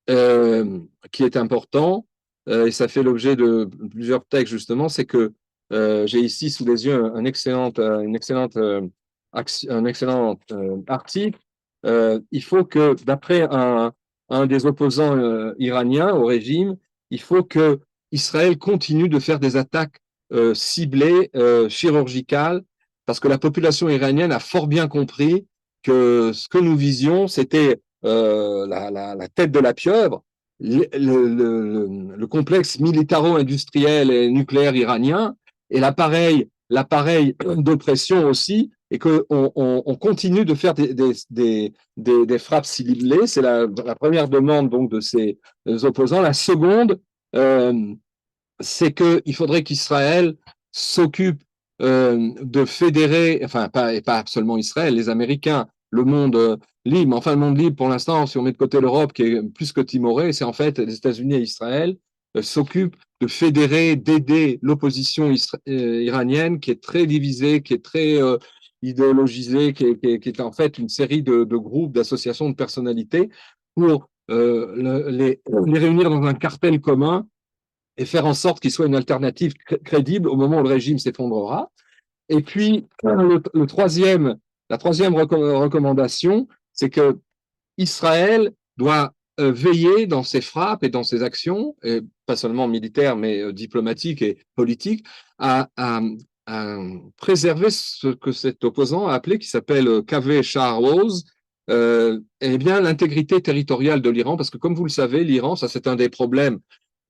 Speaker 2: qui est important, et ça fait l'objet de plusieurs textes justement, c'est que j'ai ici sous les yeux un excellent article. Il faut que, d'après un des opposants iraniens au régime, il faut que Israël continue de faire des attaques ciblées, chirurgicales, parce que la population iranienne a fort bien compris que ce que nous visions, c'était la tête de la pieuvre, le complexe militaro-industriel et nucléaire iranien, et l'appareil d'oppression aussi, et qu'on on continue de faire des frappes ciblées. C'est la première demande donc de ces opposants. La seconde, c'est qu'il faudrait qu'Israël s'occupe de fédérer, enfin pas seulement Israël, les Américains, le monde libre, enfin le monde libre pour l'instant, si on met de côté l'Europe qui est plus que timorée, c'est en fait les États-Unis et Israël s'occupent de fédérer, d'aider l'opposition iranienne qui est très divisée, qui est très idéologisée, qui est en fait une série de groupes, d'associations de personnalités pour les réunir dans un cartel commun et faire en sorte qu'il soit une alternative crédible au moment où le régime s'effondrera. Et puis, la troisième recommandation, c'est que Israël doit veiller dans ses frappes et dans ses actions, et pas seulement militaires, mais diplomatiques et politiques, à préserver ce que cet opposant a appelé, qui s'appelle Kaveh Shahar Oz, eh bien l'intégrité territoriale de l'Iran, parce que comme vous le savez, l'Iran, ça c'est un des problèmes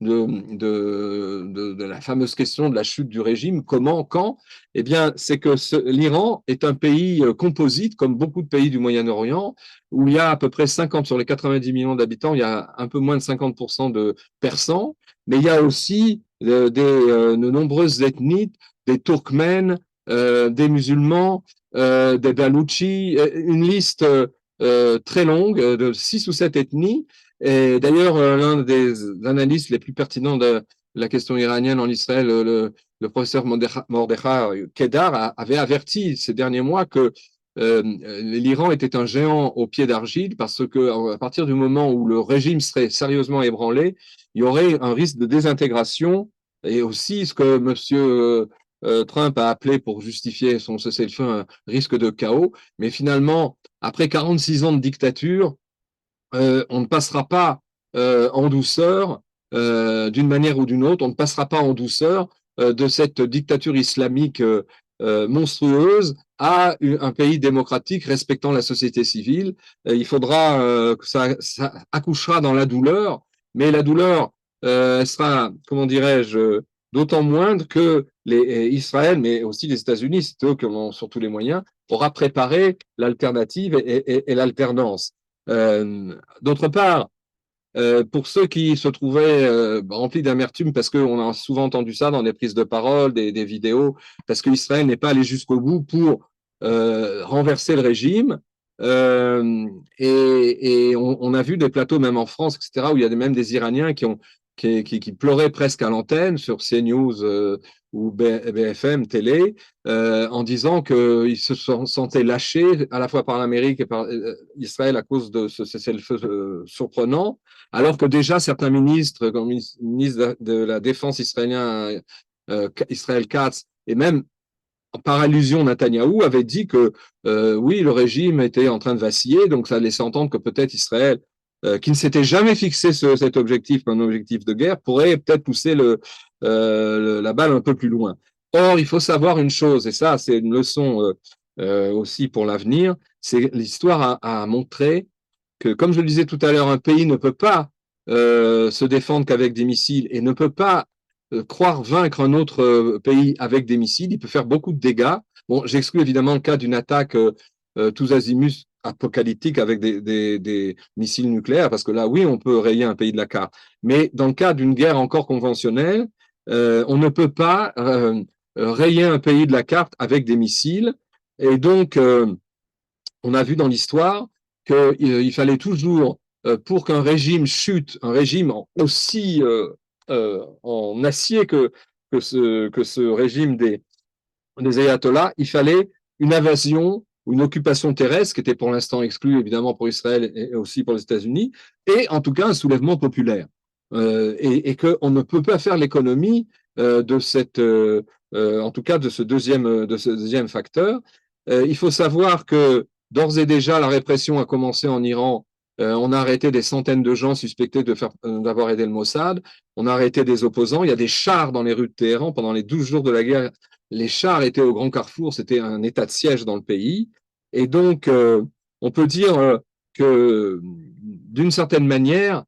Speaker 2: de la fameuse question de la chute du régime, comment, quand, eh bien, c'est que l'Iran est un pays composite, comme beaucoup de pays du Moyen-Orient, où il y a à peu près 50 sur les 90 millions d'habitants, il y a un peu moins de 50% de persans, mais il y a aussi de nombreuses ethnies, des Turkmènes, des musulmans, des Baloutchis, une liste très longue de 6 ou 7 ethnies. Et d'ailleurs, l'un des analystes les plus pertinents de la question iranienne en Israël, le professeur Mordechai Kedar, avait averti ces derniers mois que l'Iran était un géant au pied d'argile parce que à partir du moment où le régime serait sérieusement ébranlé, il y aurait un risque de désintégration et aussi ce que M. Trump a appelé pour justifier son cessez-le-feu un risque de chaos. Mais finalement, après 46 ans de dictature, on ne passera pas en douceur, d'une manière ou d'une autre, on ne passera pas en douceur de cette dictature islamique monstrueuse à un pays démocratique respectant la société civile. Il faudra que ça accouchera dans la douleur, mais la douleur sera, comment dirais-je, d'autant moindre que Israël, mais aussi les États-Unis, c'est eux qui ont surtout les moyens, aura préparé l'alternative et l'alternance. D'autre part, pour ceux qui se trouvaient remplis d'amertume, parce qu'on a souvent entendu ça dans des prises de parole, des vidéos, parce qu'Israël n'est pas allé jusqu'au bout pour renverser le régime. Et on a vu des plateaux, même en France, etc., où il y a même des Iraniens qui pleuraient presque à l'antenne sur CNews ou BFM télé, en disant qu'ils se sentaient lâchés à la fois par l'Amérique et par Israël à cause de ce cessez-le-feu surprenant, alors que déjà certains ministres, comme le ministre de la Défense israélien, Israël Katz, et même par allusion Netanyahou, avaient dit que oui, le régime était en train de vaciller, donc ça laissait entendre que peut-être Israël, qui ne s'était jamais fixé cet objectif comme un objectif de guerre, pourrait peut-être pousser la balle un peu plus loin. Or, il faut savoir une chose, et ça, c'est une leçon aussi pour l'avenir, c'est l'histoire a montré que, comme je le disais tout à l'heure, un pays ne peut pas se défendre qu'avec des missiles et ne peut pas croire vaincre un autre pays avec des missiles. Il peut faire beaucoup de dégâts. Bon, j'exclus évidemment le cas d'une attaque tous azimuts apocalyptique avec des missiles nucléaires, parce que là, oui, on peut rayer un pays de la carte. Mais dans le cas d'une guerre encore conventionnelle, on ne peut pas rayer un pays de la carte avec des missiles. Et donc, on a vu dans l'histoire qu'il fallait toujours, pour qu'un régime chute, un régime aussi en acier que ce régime des ayatollahs, il fallait une invasion ou une occupation terrestre, qui était pour l'instant exclue évidemment pour Israël et aussi pour les États-Unis, et en tout cas un soulèvement populaire. Et qu'on ne peut pas faire l'économie de cette, en tout cas de ce deuxième facteur. Il faut savoir que d'ores et déjà, la répression a commencé en Iran. On a arrêté des centaines de gens suspectés d'avoir aidé le Mossad. On a arrêté des opposants. Il y a des chars dans les rues de Téhéran. Pendant les 12 jours de la guerre, les chars étaient au Grand Carrefour. C'était un état de siège dans le pays. Et donc, on peut dire que, d'une certaine manière,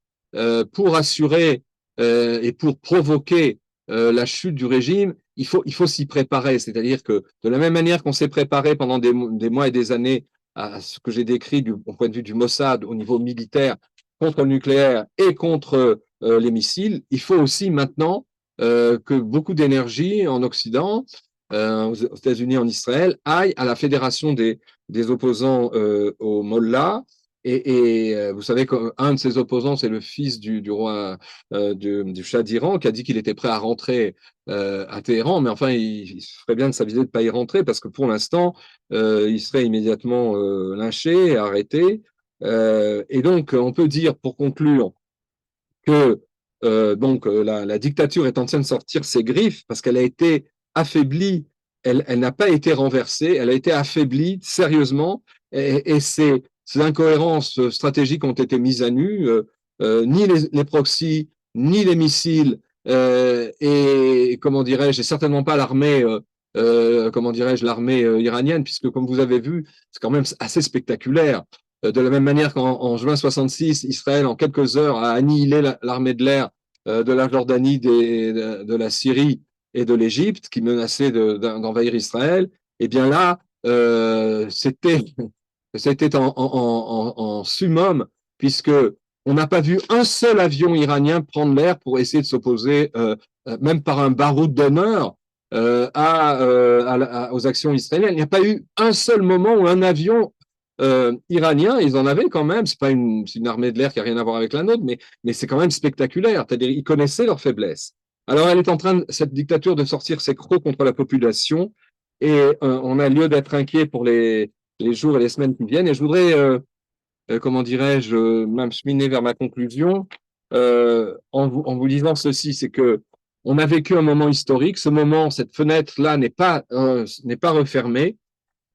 Speaker 2: pour assurer et pour provoquer la chute du régime, il faut s'y préparer. C'est-à-dire que de la même manière qu'on s'est préparé pendant des mois et des années à ce que j'ai décrit au point de vue du Mossad au niveau militaire contre le nucléaire et contre les missiles, il faut aussi maintenant que beaucoup d'énergie en Occident, aux États-Unis, en Israël, aille à la fédération des opposants au Mollah. Et vous savez qu'un de ses opposants, c'est le fils du roi du Shah d'Iran, qui a dit qu'il était prêt à rentrer à Téhéran, mais enfin, il ferait bien de s'aviser de ne pas y rentrer, parce que pour l'instant, il serait immédiatement lynché, arrêté. Et donc, on peut dire, pour conclure, que la dictature est en train de sortir ses griffes, parce qu'elle a été affaiblie, elle n'a pas été renversée, elle a été affaiblie sérieusement, et ces incohérences stratégiques ont été mises à nu, ni les proxys, ni les missiles, et comment dirais-je, et certainement pas l'armée, comment dirais-je, l'armée iranienne, puisque comme vous avez vu, c'est quand même assez spectaculaire. De la même manière qu'en juin 66, Israël, en quelques heures, a annihilé l'armée de l'air de la Jordanie, de la Syrie et de l'Égypte, qui menaçaient d'envahir Israël. Et bien là, c'était en summum, puisque on n'a pas vu un seul avion iranien prendre l'air pour essayer de s'opposer, même par un baroud d'honneur, aux actions israéliennes. Il n'y a pas eu un seul moment où un avion iranien, ils en avaient quand même, c'est une armée de l'air qui n'a rien à voir avec la nôtre, mais c'est quand même spectaculaire, c'est-à-dire ils connaissaient leurs faiblesses. Alors elle est en train, cette dictature, de sortir ses crocs contre la population, et on a lieu d'être inquiet pour les jours et les semaines qui viennent. Et je voudrais, comment dirais-je, même cheminer vers ma conclusion en vous disant ceci, c'est que on a vécu un moment historique. Ce moment, cette fenêtre-là n'est pas refermée.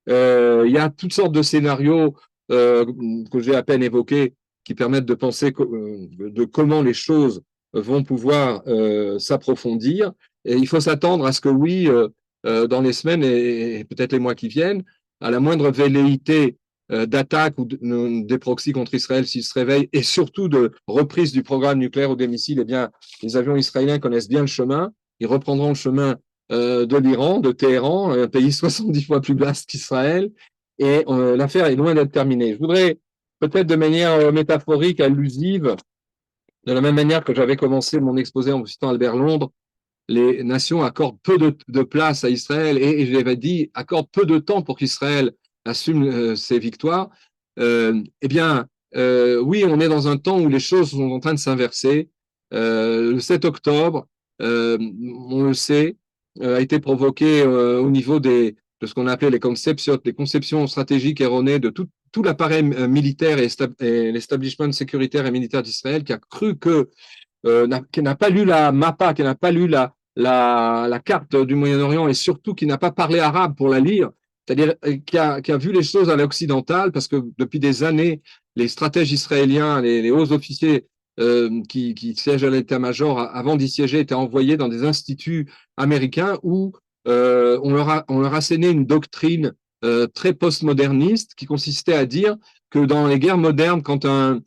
Speaker 2: Il y a toutes sortes de scénarios que j'ai à peine évoqués qui permettent de penser de comment les choses vont pouvoir s'approfondir. Et il faut s'attendre à ce que oui, dans les semaines et peut-être les mois qui viennent, à la moindre velléité d'attaque ou des proxys contre Israël s'ils se réveillent, et surtout de reprise du programme nucléaire ou des missiles, eh bien, les avions israéliens connaissent bien le chemin. Ils reprendront le chemin de l'Iran, de Téhéran, un pays 70 fois plus vaste qu'Israël, et l'affaire est loin d'être terminée. Je voudrais peut-être de manière métaphorique, allusive, de la même manière que j'avais commencé mon exposé en citant Albert Londres, les nations accordent peu de place à Israël, et je l'avais dit, accordent peu de temps pour qu'Israël assume ses victoires. Eh bien, oui, on est dans un temps où les choses sont en train de s'inverser. Le 7 octobre, on le sait, a été provoqué au niveau de ce qu'on appelait les conceptions stratégiques erronées de tout l'appareil militaire et l'establishment sécuritaire et militaire d'Israël, qui a cru qui n'a pas lu la MAPA, qui n'a pas lu la carte du Moyen-Orient, et surtout qui n'a pas parlé arabe pour la lire, c'est-à-dire qui a vu les choses à l'occidental, parce que depuis des années, les stratèges israéliens, les hauts officiers qui siègent à l'état-major avant d'y siéger étaient envoyés dans des instituts américains où on leur a asséné une doctrine très postmoderniste qui consistait à dire que dans les guerres modernes, quand un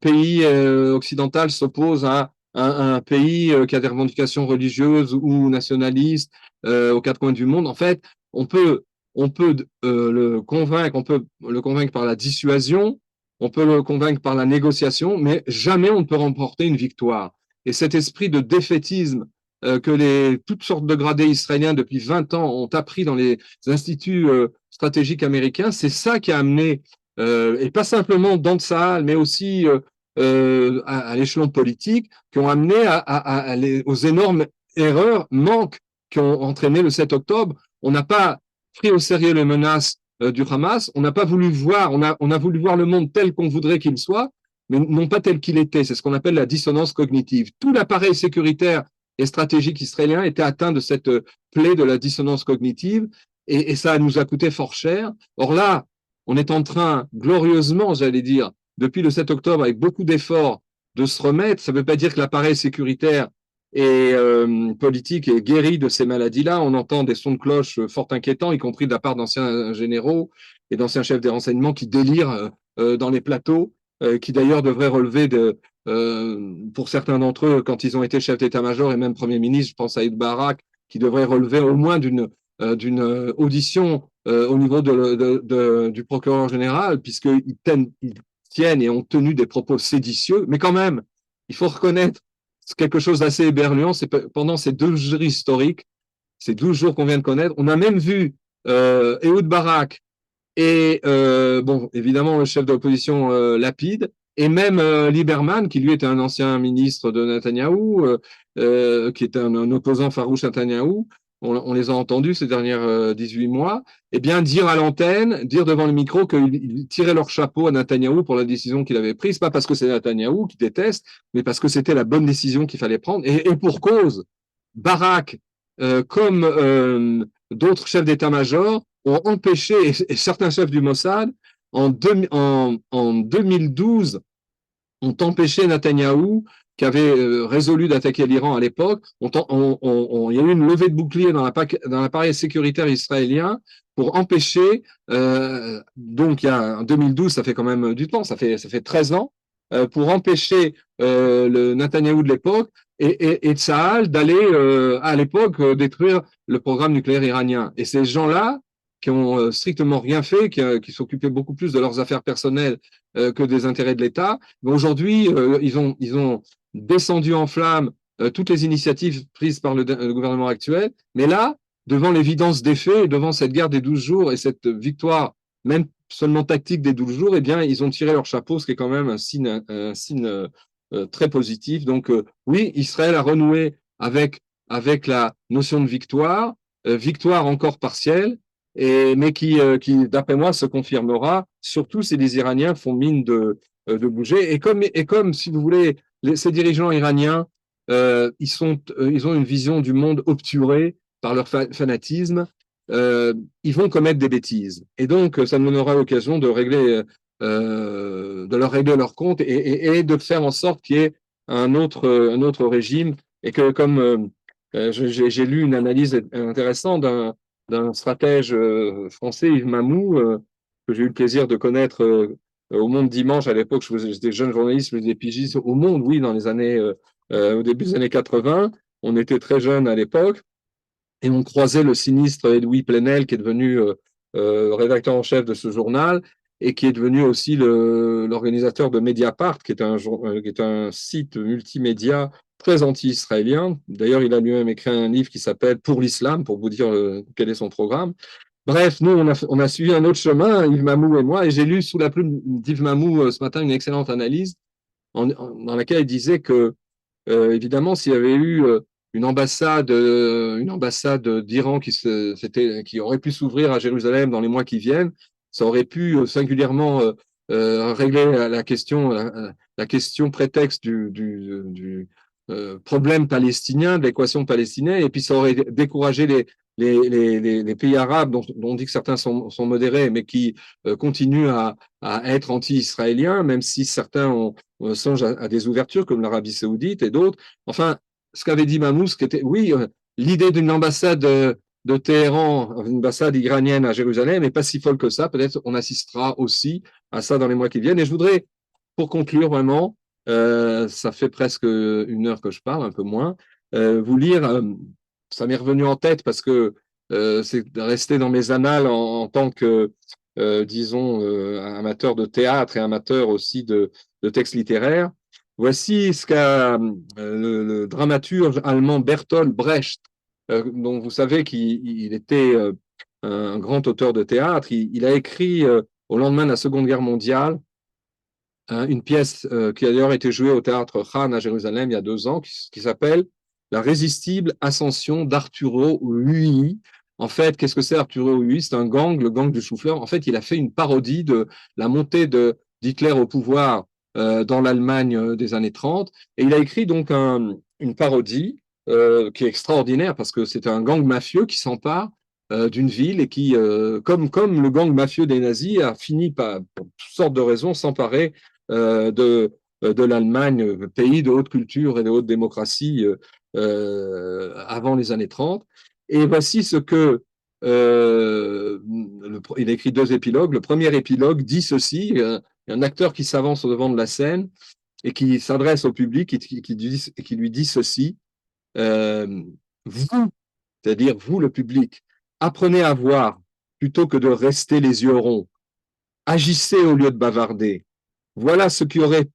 Speaker 2: pays occidental s'oppose à un pays qui a des revendications religieuses ou nationalistes aux quatre coins du monde, en fait, on peut, on peut on peut le convaincre par la dissuasion, on peut le convaincre par la négociation, mais jamais on ne peut remporter une victoire. Et cet esprit de défaitisme que toutes sortes de gradés israéliens depuis 20 ans ont appris dans les instituts stratégiques américains, c'est ça qui a amené, et pas simplement dans Tsahal, mais aussi à l'échelon politique, qui ont amené aux énormes erreurs, manques qui ont entraîné le 7 octobre. On n'a pas pris au sérieux les menaces du Hamas, on n'a pas voulu voir, on a voulu voir le monde tel qu'on voudrait qu'il soit, mais non pas tel qu'il était. C'est ce qu'on appelle la dissonance cognitive. Tout l'appareil sécuritaire et stratégique israélien était atteint de cette plaie de la dissonance cognitive et ça nous a coûté fort cher. Or là, on est en train, glorieusement, j'allais dire, depuis le 7 octobre, avec beaucoup d'efforts, de se remettre. Ça ne veut pas dire que l'appareil sécuritaire et politique est guéri de ces maladies-là. On entend des sons de cloche fort inquiétants, y compris de la part d'anciens généraux et d'anciens chefs des renseignements qui délirent dans les plateaux, qui d'ailleurs devraient relever pour certains d'entre eux, quand ils ont été chefs d'état-major et même Premier ministre, je pense à Ehud Barak, qui devrait relever au moins d'une audition au niveau du procureur général, puisqu'ils tiennent et ont tenu des propos séditieux. Mais quand même, il faut reconnaître quelque chose d'assez éberluant, c'est pendant ces 2 jours historiques, ces 12 jours qu'on vient de connaître, on a même vu Ehud Barak et bon, évidemment le chef de l'opposition Lapid, et même Lieberman, qui lui était un ancien ministre de Netanyahou, qui était un opposant farouche à Netanyahou, on les a entendus ces dernières 18 mois, eh bien dire à l'antenne, dire devant le micro qu'ils tiraient leur chapeau à Netanyahou pour la décision qu'il avait prise, pas parce que c'est Netanyahou qui déteste, mais parce que c'était la bonne décision qu'il fallait prendre, et pour cause. Barak, comme d'autres chefs d'état-major, ont empêché, et certains chefs du Mossad, en 2012, ont empêché Netanyahou, qui avait résolu d'attaquer l'Iran à l'époque. Il y a eu une levée de bouclier dans l'appareil sécuritaire israélien pour empêcher, donc en 2012, ça fait quand même du temps, ça fait 13 ans, pour empêcher le Netanyahou de l'époque et Tsahal d'aller à l'époque détruire le programme nucléaire iranien. Et ces gens-là, qui ont strictement rien fait, qui s'occupaient beaucoup plus de leurs affaires personnelles que des intérêts de l'État, aujourd'hui, ils ont descendu en flammes toutes les initiatives prises par le gouvernement actuel. Mais là, devant l'évidence des faits, devant cette guerre des 12 jours et cette victoire, même seulement tactique des 12 jours, eh bien, ils ont tiré leur chapeau, ce qui est quand même un signe très positif. Donc, oui, Israël a renoué avec la notion de victoire, victoire encore partielle, mais qui d'après moi, se confirmera, surtout si les Iraniens font mine de bouger. Et comme, si vous voulez, ces dirigeants iraniens, ils ont une vision du monde obturée par leur fanatisme, ils vont commettre des bêtises. Et donc, ça nous donnera l'occasion de leur régler leur compte et de faire en sorte qu'il y ait un autre régime. Et que, comme j'ai lu une analyse intéressante d'un stratège français, Yves Mamou, que j'ai eu le plaisir de connaître au Monde dimanche. À l'époque, j'étais jeune journaliste, je faisais des pigistes au Monde, oui, au début des années 80. On était très jeunes à l'époque et on croisait le sinistre Edoui Plenel, qui est devenu rédacteur en chef de ce journal et qui est devenu aussi l'organisateur de Mediapart, qui est un site multimédia très anti-israélien. D'ailleurs, il a lui-même écrit un livre qui s'appelle Pour l'islam, pour vous dire quel est son programme. Bref, nous, on a suivi un autre chemin, Yves Mamou et moi, et j'ai lu sous la plume d'Yves Mamou ce matin une excellente analyse dans laquelle il disait que, évidemment, s'il y avait eu une ambassade d'Iran qui aurait pu s'ouvrir à Jérusalem dans les mois qui viennent, ça aurait pu singulièrement régler la question prétexte du problème palestinien, de l'équation palestinienne, et puis ça aurait découragé les pays arabes, dont on dit que certains sont modérés, mais qui continuent à être anti-israéliens, même si certains songent à des ouvertures, comme l'Arabie saoudite et d'autres. Enfin, ce qu'avait dit Mamous, oui, l'idée d'une ambassade de Téhéran, une ambassade iranienne à Jérusalem, n'est pas si folle que ça. Peut-être on assistera aussi à ça dans les mois qui viennent. Et je voudrais, pour conclure vraiment, ça fait presque 1 heure que je parle, un peu moins, vous lire, ça m'est revenu en tête parce que c'est resté dans mes annales en tant que, disons, amateur de théâtre et amateur aussi de textes littéraires. Voici ce qu'a le dramaturge allemand Bertolt Brecht, dont vous savez qu'il était un grand auteur de théâtre. Il a écrit au lendemain de la Seconde Guerre mondiale une pièce qui a d'ailleurs été jouée au théâtre Khan à Jérusalem il y a 2 ans, qui s'appelle La résistible ascension d'Arturo Ui. En fait, qu'est-ce que c'est Arturo Ui? C'est un gang, le gang du chou-fleur. En fait, il a fait une parodie de la montée d'Hitler au pouvoir dans l'Allemagne des années 30. Et il a écrit donc une parodie qui est extraordinaire parce que c'est un gang mafieux qui s'empare d'une ville et qui, comme le gang mafieux des nazis, a fini par, pour toutes sortes de raisons, s'emparer de l'Allemagne, pays de haute culture et de haute démocratie avant les années 30. Et voici ce que il a écrit 2 épilogues. Le premier épilogue dit ceci, un acteur qui s'avance au devant de la scène et qui s'adresse au public et qui lui dit ceci, vous, c'est-à-dire vous le public, apprenez à voir plutôt que de rester les yeux ronds. Agissez au lieu de bavarder. Voilà ce qui aurait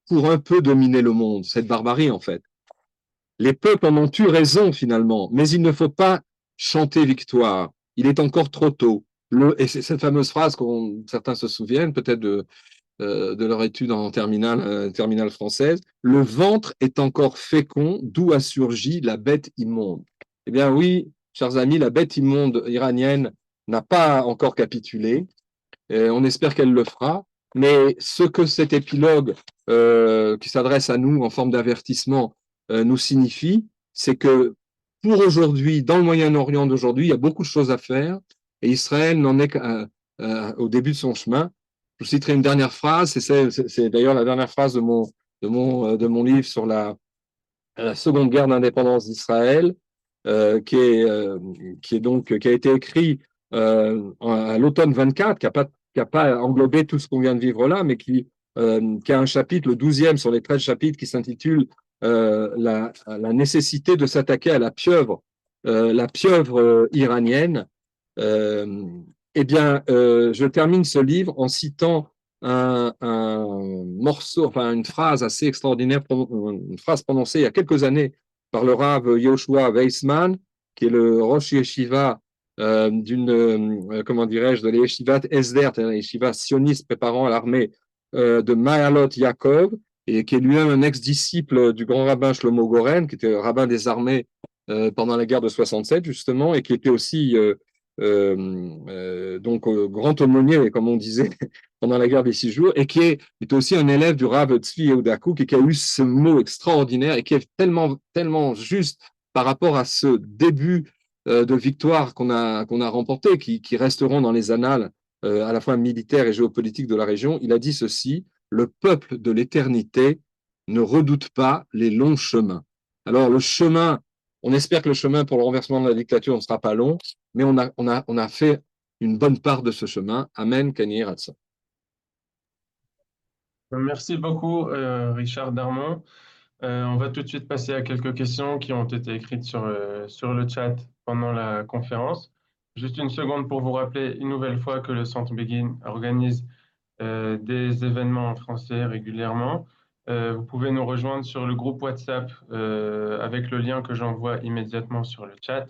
Speaker 2: pour un peu dominer le monde, cette barbarie en fait. Les peuples en ont eu raison finalement, mais il ne faut pas chanter victoire. Il est encore trop tôt. Et c'est cette fameuse phrase que certains se souviennent peut-être de leur étude en terminale française. Le ventre est encore fécond, d'où a surgi la bête immonde. Eh bien oui, chers amis, la bête immonde iranienne n'a pas encore capitulé. On espère qu'elle le fera. Mais ce que cet épilogue qui s'adresse à nous en forme d'avertissement nous signifie, c'est que pour aujourd'hui, dans le Moyen-Orient d'aujourd'hui, il y a beaucoup de choses à faire et Israël n'en est qu'au début de son chemin. Je vous citerai une dernière phrase, c'est d'ailleurs la dernière phrase de mon livre sur la seconde guerre d'indépendance d'Israël, qui a été écrit à l'automne 24, qui a pas englobé tout ce qu'on vient de vivre là, mais qui a un chapitre, le 12e sur les 13 chapitres, qui s'intitule la nécessité de s'attaquer à la pieuvre iranienne. Eh bien, je termine ce livre en citant un morceau, enfin une phrase assez extraordinaire, une phrase prononcée il y a quelques années par le Rav Yoshua Weissman, qui est le Rosh Yeshiva comment dirais-je, de l'Yeshivat Esder, l'Yeshiva sioniste préparant à l'armée de Ma'alot Yaakov, et qui est lui-même un ex-disciple du grand rabbin Shlomo Goren, qui était rabbin des armées pendant la guerre de 67, justement, et qui était aussi donc grand aumônier, comme on disait, pendant la guerre des 6 jours, et qui est aussi un élève du Rav Tzvi Yehudakouk, et qui a eu ce mot extraordinaire, et qui est tellement, tellement juste par rapport à ce début de victoire qu'on a remporté, qui resteront dans les annales à la fois militaires et géopolitiques de la région. Il a dit ceci: le peuple de l'éternité ne redoute pas les longs chemins. Alors le chemin, on espère que le chemin pour le renversement de la dictature ne sera pas long, mais on a fait une bonne part de ce chemin. Amen, Kanye Ratsa.
Speaker 1: Merci beaucoup, Richard Darmon. On va tout de suite passer à quelques questions qui ont été écrites sur le chat pendant la conférence. Juste une seconde pour vous rappeler une nouvelle fois que le Centre Begin organise des événements en français régulièrement. Vous pouvez nous rejoindre sur le groupe WhatsApp avec le lien que j'envoie immédiatement sur le chat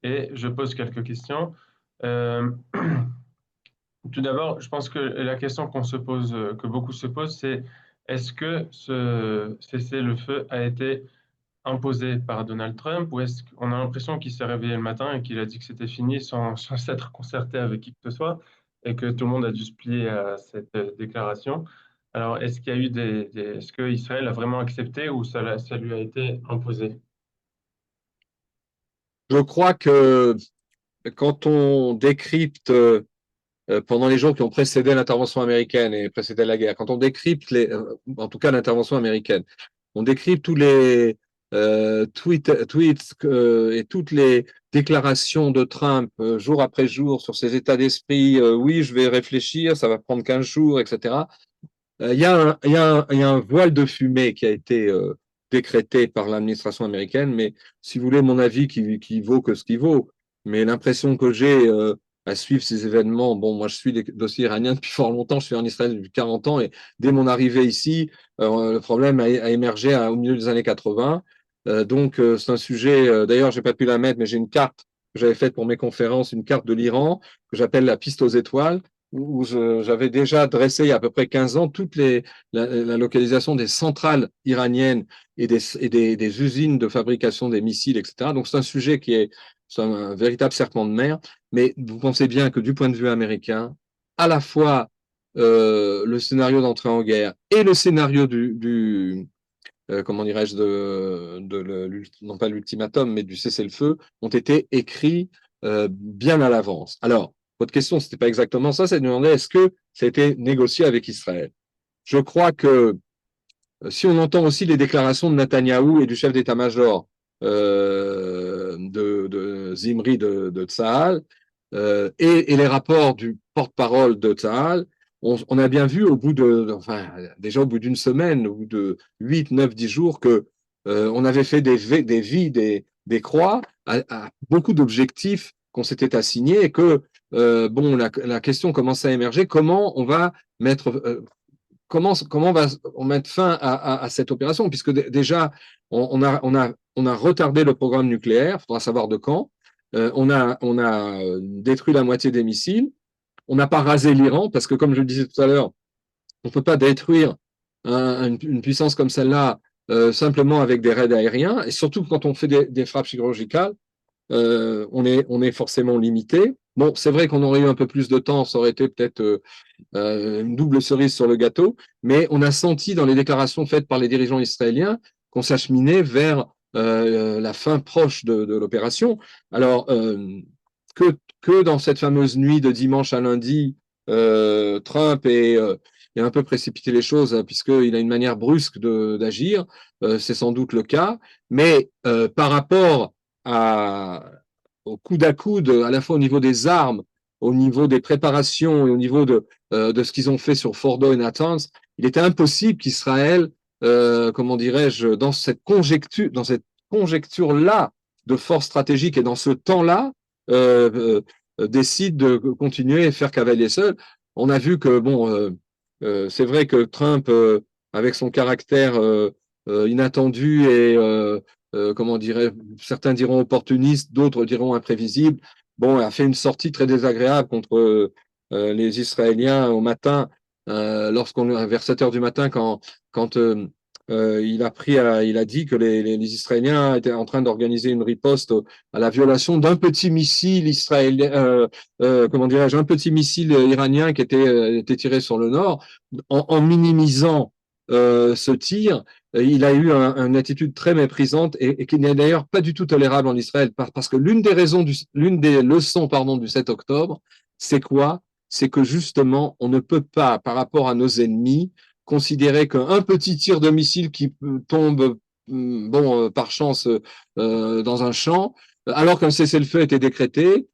Speaker 1: et je pose quelques questions. Euh, Tout d'abord, je pense que la question qu'on se pose, que beaucoup se posent, c'est est-ce que ce cessez-le-feu a été imposé par Donald Trump ou est-ce qu'on a l'impression qu'il s'est réveillé le matin et qu'il a dit que c'était fini sans s'être concerté avec qui que ce soit et que tout le monde a dû se plier à cette déclaration? Alors, est-ce qu'il y a eu est-ce que Israël a vraiment accepté ou ça lui a été imposé?
Speaker 2: Je crois que quand on décrypte pendant les jours qui ont précédé l'intervention américaine et précédé la guerre, quand on décrypte en tout cas l'intervention américaine, on décrypte tweets et toutes les déclarations de Trump jour après jour sur ses états d'esprit, oui, je vais réfléchir, ça va prendre 15 jours, etc. Il y a un voile de fumée qui a été décrété par l'administration américaine, mais si vous voulez mon avis qui vaut que ce qui vaut, mais l'impression que j'ai à suivre ces événements, bon, moi je suis les dossiers iraniens depuis fort longtemps, je suis en Israël depuis 40 ans, et dès mon arrivée ici, le problème a émergé au milieu des années 80. Donc c'est un sujet, d'ailleurs j'ai pas pu la mettre, mais j'ai une carte que j'avais faite pour mes conférences, une carte de l'Iran que j'appelle la piste aux étoiles, où j'avais déjà dressé il y a à peu près 15 ans la localisation des centrales iraniennes et des usines de fabrication des missiles, etc. Donc c'est un sujet qui est un véritable serpent de mer, mais vous pensez bien que du point de vue américain, à la fois le scénario d'entrée en guerre et le scénario comment dirais-je, non pas l'ultimatum, mais du cessez-le-feu, ont été écrits bien à l'avance. Alors, votre question, c'était pas exactement ça, c'est de demander est-ce que ça a été négocié avec Israël. Je crois que si on entend aussi les déclarations de Netanyahou et du chef d'état-major de Zimri de Tsahal et les rapports du porte-parole de Tsahal, on a bien vu enfin, déjà au bout d'une semaine, au bout de 8, 9, 10 jours, que on avait fait des croix à beaucoup d'objectifs qu'on s'était assignés et que bon, la question commençait à émerger, comment on va mettre comment va-on mettre fin à cette opération, puisque déjà, on a retardé le programme nucléaire, il faudra savoir de quand. On a détruit la moitié des missiles. On n'a pas rasé l'Iran, parce que comme je le disais tout à l'heure, on ne peut pas détruire une puissance comme celle-là simplement avec des raids aériens, et surtout quand on fait des frappes chirurgicales, on est forcément limité. Bon, c'est vrai qu'on aurait eu un peu plus de temps, ça aurait été peut-être une double cerise sur le gâteau, mais on a senti dans les déclarations faites par les dirigeants israéliens qu'on s'acheminait vers la fin proche de l'opération. Alors, que dans cette fameuse nuit de dimanche à lundi, Trump est un peu précipité les choses, hein, puisqu'il a une manière brusque d'agir, c'est sans doute le cas, mais par rapport au coude à coude, à la fois au niveau des armes, au niveau des préparations et au niveau de ce qu'ils ont fait sur Fordo et Natanz, il était impossible qu'Israël, comment dirais-je, dans cette conjecture-là de force stratégique et dans ce temps-là, décide de continuer et faire cavalier seul. On a vu que, bon, c'est vrai que Trump, avec son caractère inattendu et comment dirais, certains diront opportuniste, d'autres diront imprévisible. Bon, a fait une sortie très désagréable contre les Israéliens au matin, vers 7 heures du matin, quand il a dit que les Israéliens étaient en train d'organiser une riposte à la violation d'un petit missile israélien, comment dirais-je, un petit missile iranien qui était tiré sur le nord, en minimisant ce tir. Il a eu une attitude très méprisante et qui n'est d'ailleurs pas du tout tolérable en Israël, parce que l'une des leçons, pardon, du 7 octobre, c'est quoi? C'est que justement, on ne peut pas, par rapport à nos ennemis, considérer qu'un petit tir de missile qui tombe, bon, par chance, dans un champ, alors qu'un cessez-le-feu était décrété,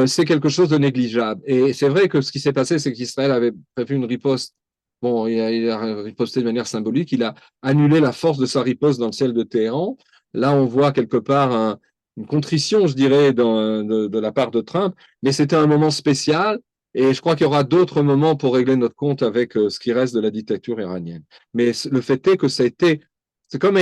Speaker 2: c'est quelque chose de négligeable. Et c'est vrai que ce qui s'est passé, c'est qu'Israël avait prévu une riposte. Bon, il a riposté de manière symbolique. Il a annulé la force de sa riposte dans le ciel de Téhéran. Là, on voit quelque part une contrition, je dirais, de la part de Trump. Mais c'était un moment spécial. Et je crois qu'il y aura d'autres moments pour régler notre compte avec ce qui reste de la dictature iranienne. Mais le fait est que c'est comme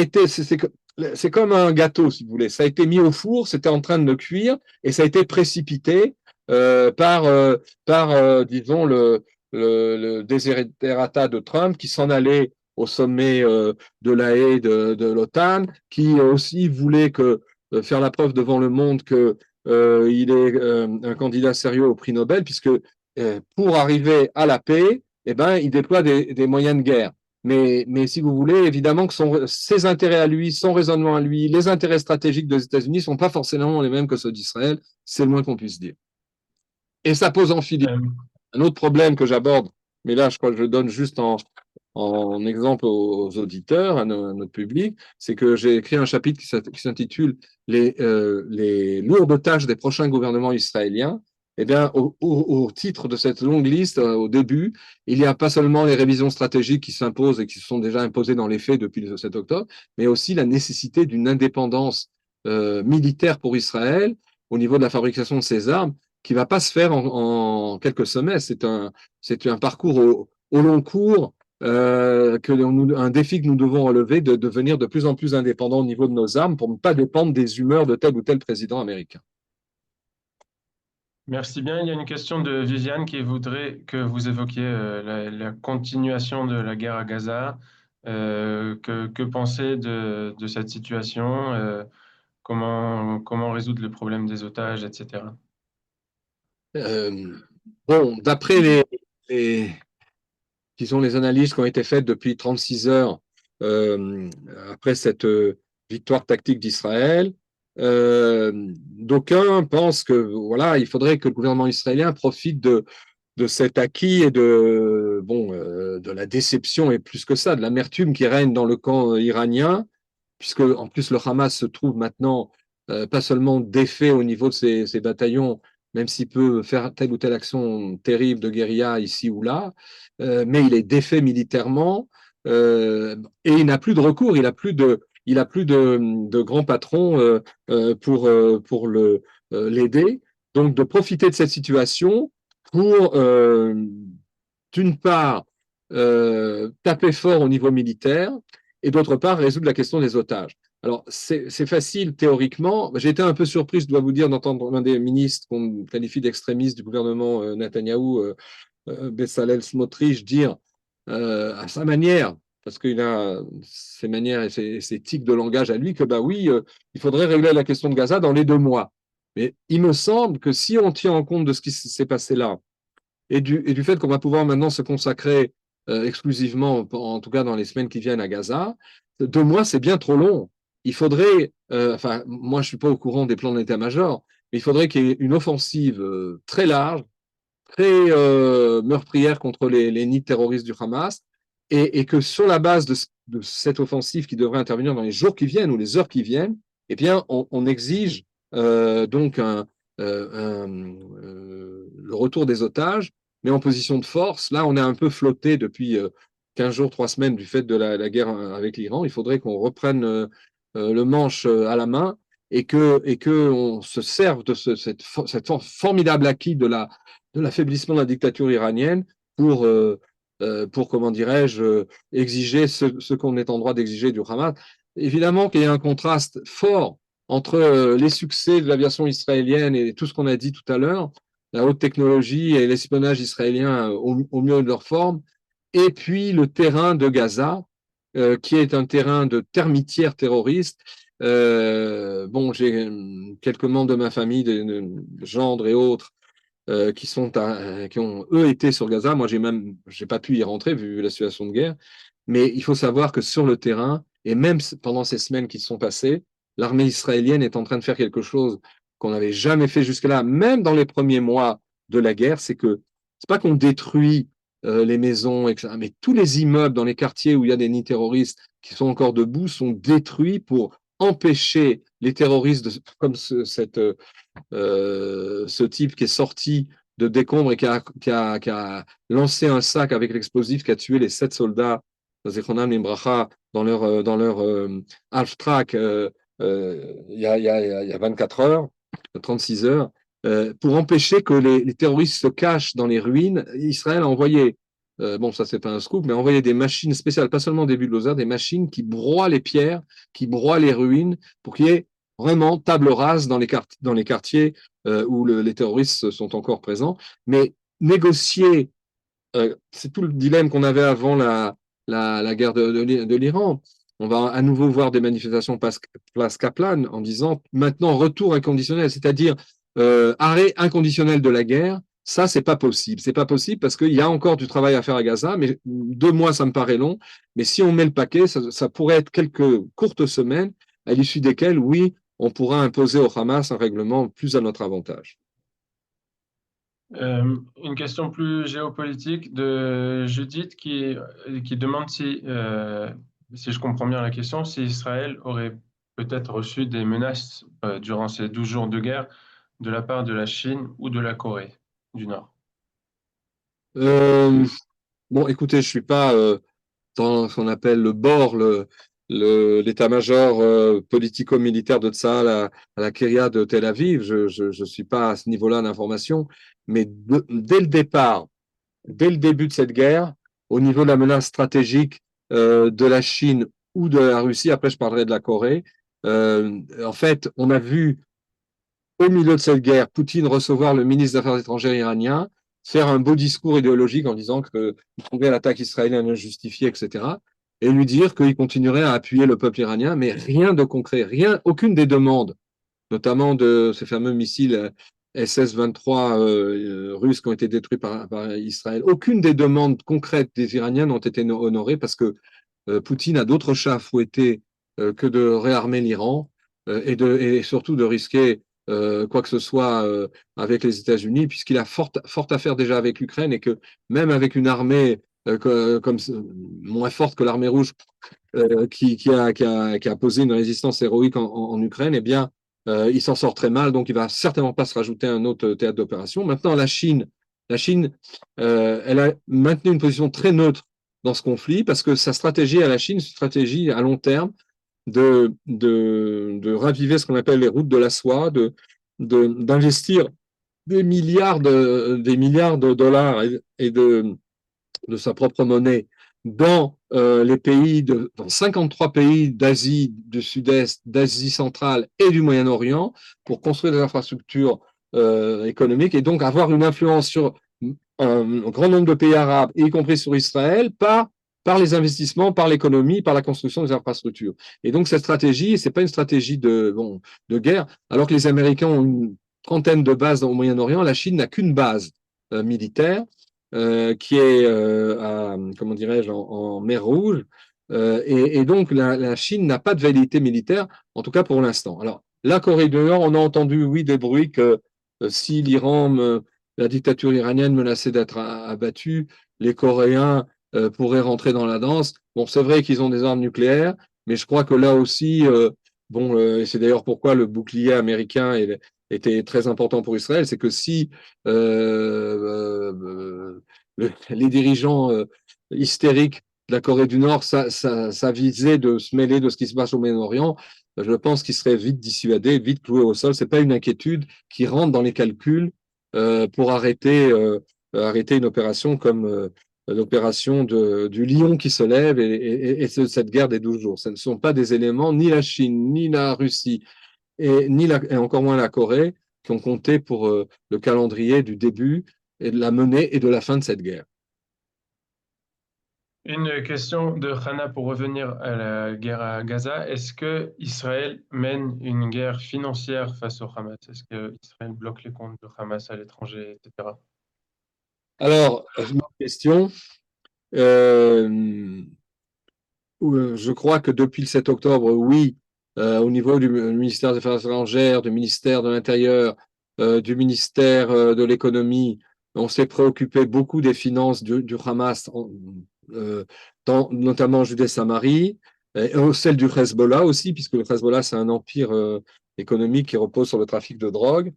Speaker 2: un gâteau, si vous voulez. Ça a été mis au four, c'était en train de cuire, et ça a été précipité disons, le desiderata de Trump qui s'en allait au sommet de la Haye de l'OTAN, qui aussi voulait faire la preuve devant le monde que il est un candidat sérieux au prix Nobel, puisque pour arriver à la paix, eh ben, il déploie des moyens de guerre. Mais si vous voulez, évidemment que ses intérêts à lui, son raisonnement à lui, les intérêts stratégiques des États-Unis ne sont pas forcément les mêmes que ceux d'Israël, c'est le moins qu'on puisse dire. Et ça pose en filigrane
Speaker 1: Euh,
Speaker 2: un autre problème que j'aborde, mais là, je crois que je donne juste en exemple aux auditeurs, à notre public, c'est que j'ai écrit un chapitre qui s'intitule les lourdes tâches des prochains gouvernements israéliens. Eh bien, au titre de cette longue liste, au début, il n'y a pas seulement les révisions stratégiques qui s'imposent et qui se sont déjà imposées dans les faits depuis le 7 octobre, mais aussi la nécessité d'une indépendance militaire pour Israël au niveau de la fabrication de ses armes, qui ne va pas se faire en quelques semestres. C'est un parcours au long cours, un défi que nous devons relever, de devenir de plus en plus indépendants au niveau de nos armes pour ne pas dépendre des humeurs de tel ou tel président américain.
Speaker 1: Merci bien. Il y a une question de Viviane qui voudrait que vous évoquiez la continuation de la guerre à Gaza. Que penser de cette situation? Comment résoudre le problème des otages, etc.
Speaker 2: Euh, bon, d'après les, disons, les analyses qui ont été faites depuis 36 heures après cette victoire tactique d'Israël, d'aucuns pensent que voilà, il faudrait que le gouvernement israélien profite de cet acquis et de la déception et plus que ça, de l'amertume qui règne dans le camp iranien, puisque en plus le Hamas se trouve maintenant pas seulement défait au niveau de ses bataillons, même s'il peut faire telle ou telle action terrible de guérilla ici ou là, mais il est défait militairement et il n'a plus de recours, il a plus de grands patrons pour l'aider. Donc de profiter de cette situation pour, d'une part, taper fort au niveau militaire et d'autre part, résoudre la question des otages. Alors, c'est facile théoriquement. J'ai été un peu surpris, je dois vous dire, d'entendre l'un des ministres qu'on qualifie d'extrémiste du gouvernement Netanyahou, Bezalel Smotrich, dire à sa manière, parce qu'il a ses manières et ses tics de langage à lui, que bah oui, il faudrait régler la question de Gaza dans les 2 mois. Mais il me semble que si on tient en compte de ce qui s'est passé là, et du fait qu'on va pouvoir maintenant se consacrer exclusivement, en tout cas dans les semaines qui viennent à Gaza, 2 mois, c'est bien trop long. Il faudrait, enfin, moi je ne suis pas au courant des plans de l'état-major, mais il faudrait qu'il y ait une offensive très large, très meurtrière contre les nids terroristes du Hamas, et que sur la base de cette offensive qui devrait intervenir dans les jours qui viennent ou les heures qui viennent, eh bien, on exige donc le retour des otages, mais en position de force. Là, on est un peu flotté depuis 15 jours, 3 semaines du fait de la guerre avec l'Iran. Il faudrait qu'on reprenne le manche à la main et que on se serve de cette formidable acquis de l'affaiblissement de la dictature iranienne pour, comment dirais-je, exiger ce qu'on est en droit d'exiger du Hamas. Évidemment qu'il y a un contraste fort entre les succès de l'aviation israélienne et tout ce qu'on a dit tout à l'heure, la haute technologie et l'espionnage israélien au mieux de leur forme, et puis le terrain de Gaza, qui est un terrain de termitières terroristes. Bon, j'ai quelques membres de ma famille, de gendres et autres, qui ont eux été sur Gaza. Moi, j'ai pas pu y rentrer vu la situation de guerre. Mais il faut savoir que sur le terrain, et même pendant ces semaines qui se sont passées, l'armée israélienne est en train de faire quelque chose qu'on n'avait jamais fait jusque-là, même dans les premiers mois de la guerre. C'est pas qu'on détruit les maisons, etc., mais tous les immeubles dans les quartiers où il y a des nids terroristes qui sont encore debout sont détruits pour empêcher les terroristes, comme ce type qui est sorti de décombres et qui a lancé un sac avec l'explosif qui a tué les 7 soldats Zechronam Limbracha dans leur half-track il y a 24 heures, 36 heures, pour empêcher que les terroristes se cachent dans les ruines. Israël a envoyé, bon ça c'est pas un scoop, mais a envoyé des machines spéciales, pas seulement des bulldozers, des machines qui broient les pierres, qui broient les ruines pour qu'il y ait vraiment table rase dans les quartiers où les terroristes sont encore présents. Mais négocier, c'est tout le dilemme qu'on avait avant la guerre de l'Iran. On va à nouveau voir des manifestations place Kaplan en disant maintenant retour inconditionnel, c'est-à-dire arrêt inconditionnel de la guerre. Ça, c'est pas possible. C'est pas possible parce qu'il y a encore du travail à faire à Gaza, mais 2 mois, ça me paraît long. Mais si on met le paquet, ça pourrait être quelques courtes semaines à l'issue desquelles, oui, on pourra imposer au Hamas un règlement plus à notre avantage.
Speaker 1: Une question plus géopolitique de Judith qui demande si je comprends bien la question, si Israël aurait peut-être reçu des menaces durant ces 12 jours de guerre de la part de la Chine ou de la Corée du Nord.
Speaker 2: Euh, bon, écoutez, je suis pas dans ce qu'on appelle le bord, l'état-major politico-militaire de Tsahal à la Kyria de Tel Aviv. Je suis pas à ce niveau-là d'information, mais dès le départ, dès le début de cette guerre, au niveau de la menace stratégique de la Chine ou de la Russie, après je parlerai de la Corée, en fait, on a vu au milieu de cette guerre, Poutine recevoir le ministre des Affaires étrangères iranien, faire un beau discours idéologique en disant qu'il trouvait l'attaque israélienne injustifiée, etc., et lui dire qu'il continuerait à appuyer le peuple iranien, mais rien de concret, rien, aucune des demandes, notamment de ces fameux missiles SS-23 russes qui ont été détruits par Israël, aucune des demandes concrètes des Iraniens n'ont été honorées parce que Poutine a d'autres chats à fouetter que de réarmer l'Iran et surtout de risquer quoi que ce soit avec les États-Unis, puisqu'il a fort à faire déjà avec l'Ukraine et que même avec une armée comme moins forte que l'armée rouge qui a posé une résistance héroïque en Ukraine, eh bien, il s'en sort très mal, donc il va certainement pas se rajouter un autre théâtre d'opération. Maintenant, la Chine, elle a maintenu une position très neutre dans ce conflit parce que sa stratégie à la Chine, c'est une stratégie à long terme de raviver ce qu'on appelle les routes de la soie, d'investir des milliards de dollars et de sa propre monnaie dans les pays dans 53 pays d'Asie du Sud-Est, d'Asie centrale et du Moyen-Orient pour construire des infrastructures économiques et donc avoir une influence sur un grand nombre de pays arabes, y compris sur Israël, par les investissements, par l'économie, par la construction des infrastructures. Et donc cette stratégie, c'est pas une stratégie de guerre, alors que les Américains ont une trentaine de bases au Moyen-Orient, la Chine n'a qu'une base militaire qui est, comment dirais-je, en mer Rouge. Et donc, la Chine n'a pas de velléité militaire, en tout cas pour l'instant. Alors, la Corée du Nord, on a entendu, oui, des bruits que si la dictature iranienne menaçait d'être abattue, les Coréens pourraient rentrer dans la danse. Bon, c'est vrai qu'ils ont des armes nucléaires, mais je crois que là aussi, bon, c'est d'ailleurs pourquoi le bouclier américain était très important pour Israël, c'est que si les dirigeants hystériques de la Corée du Nord ça visait de se mêler de ce qui se passe au Moyen-Orient, je pense qu'ils seraient vite dissuadés, vite cloués au sol. C'est pas une inquiétude qui rentre dans les calculs pour arrêter une opération comme l'opération du lion qui se lève et cette guerre des 12 jours. Ce ne sont pas des éléments, ni la Chine, ni la Russie, et encore moins la Corée, qui ont compté pour le calendrier du début et de la menée et de la fin de cette guerre.
Speaker 1: Une question de Hannah pour revenir à la guerre à Gaza. Est-ce que Israël mène une guerre financière face au Hamas? Est-ce que Israël bloque les comptes du Hamas à l'étranger, etc.?
Speaker 2: Alors, une question. Euh, je crois que depuis le 7 octobre, oui, au niveau du ministère des Affaires étrangères, du ministère de l'Intérieur, du ministère de l'Économie, on s'est préoccupé beaucoup des finances du Hamas, euh, notamment en Judée-Samarie, et celle du Hezbollah aussi, puisque le Hezbollah, c'est un empire économique qui repose sur le trafic de drogue.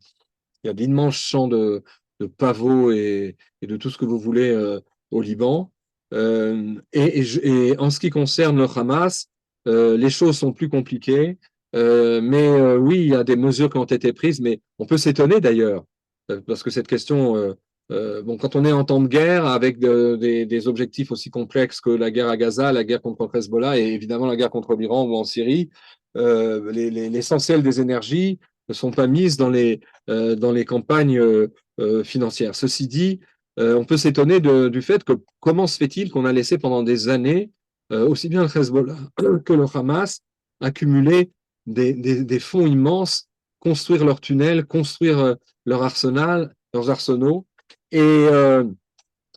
Speaker 2: Il y a d'immenses champs de pavots et de tout ce que vous voulez au Liban. Et en ce qui concerne le Hamas, les choses sont plus compliquées. Mais oui, il y a des mesures qui ont été prises, mais on peut s'étonner d'ailleurs, parce que cette question, bon, quand on est en temps de guerre avec des objectifs aussi complexes que la guerre à Gaza, la guerre contre le Hezbollah et évidemment la guerre contre l'Iran ou en Syrie, l'essentiel des énergies ne sont pas mises dans les campagnes financières. Ceci dit, on peut s'étonner du fait que comment se fait-il qu'on a laissé pendant des années aussi bien le Hezbollah que le Hamas accumuler des fonds immenses, construire leurs tunnels, construire leur arsenal, leurs arsenaux. Et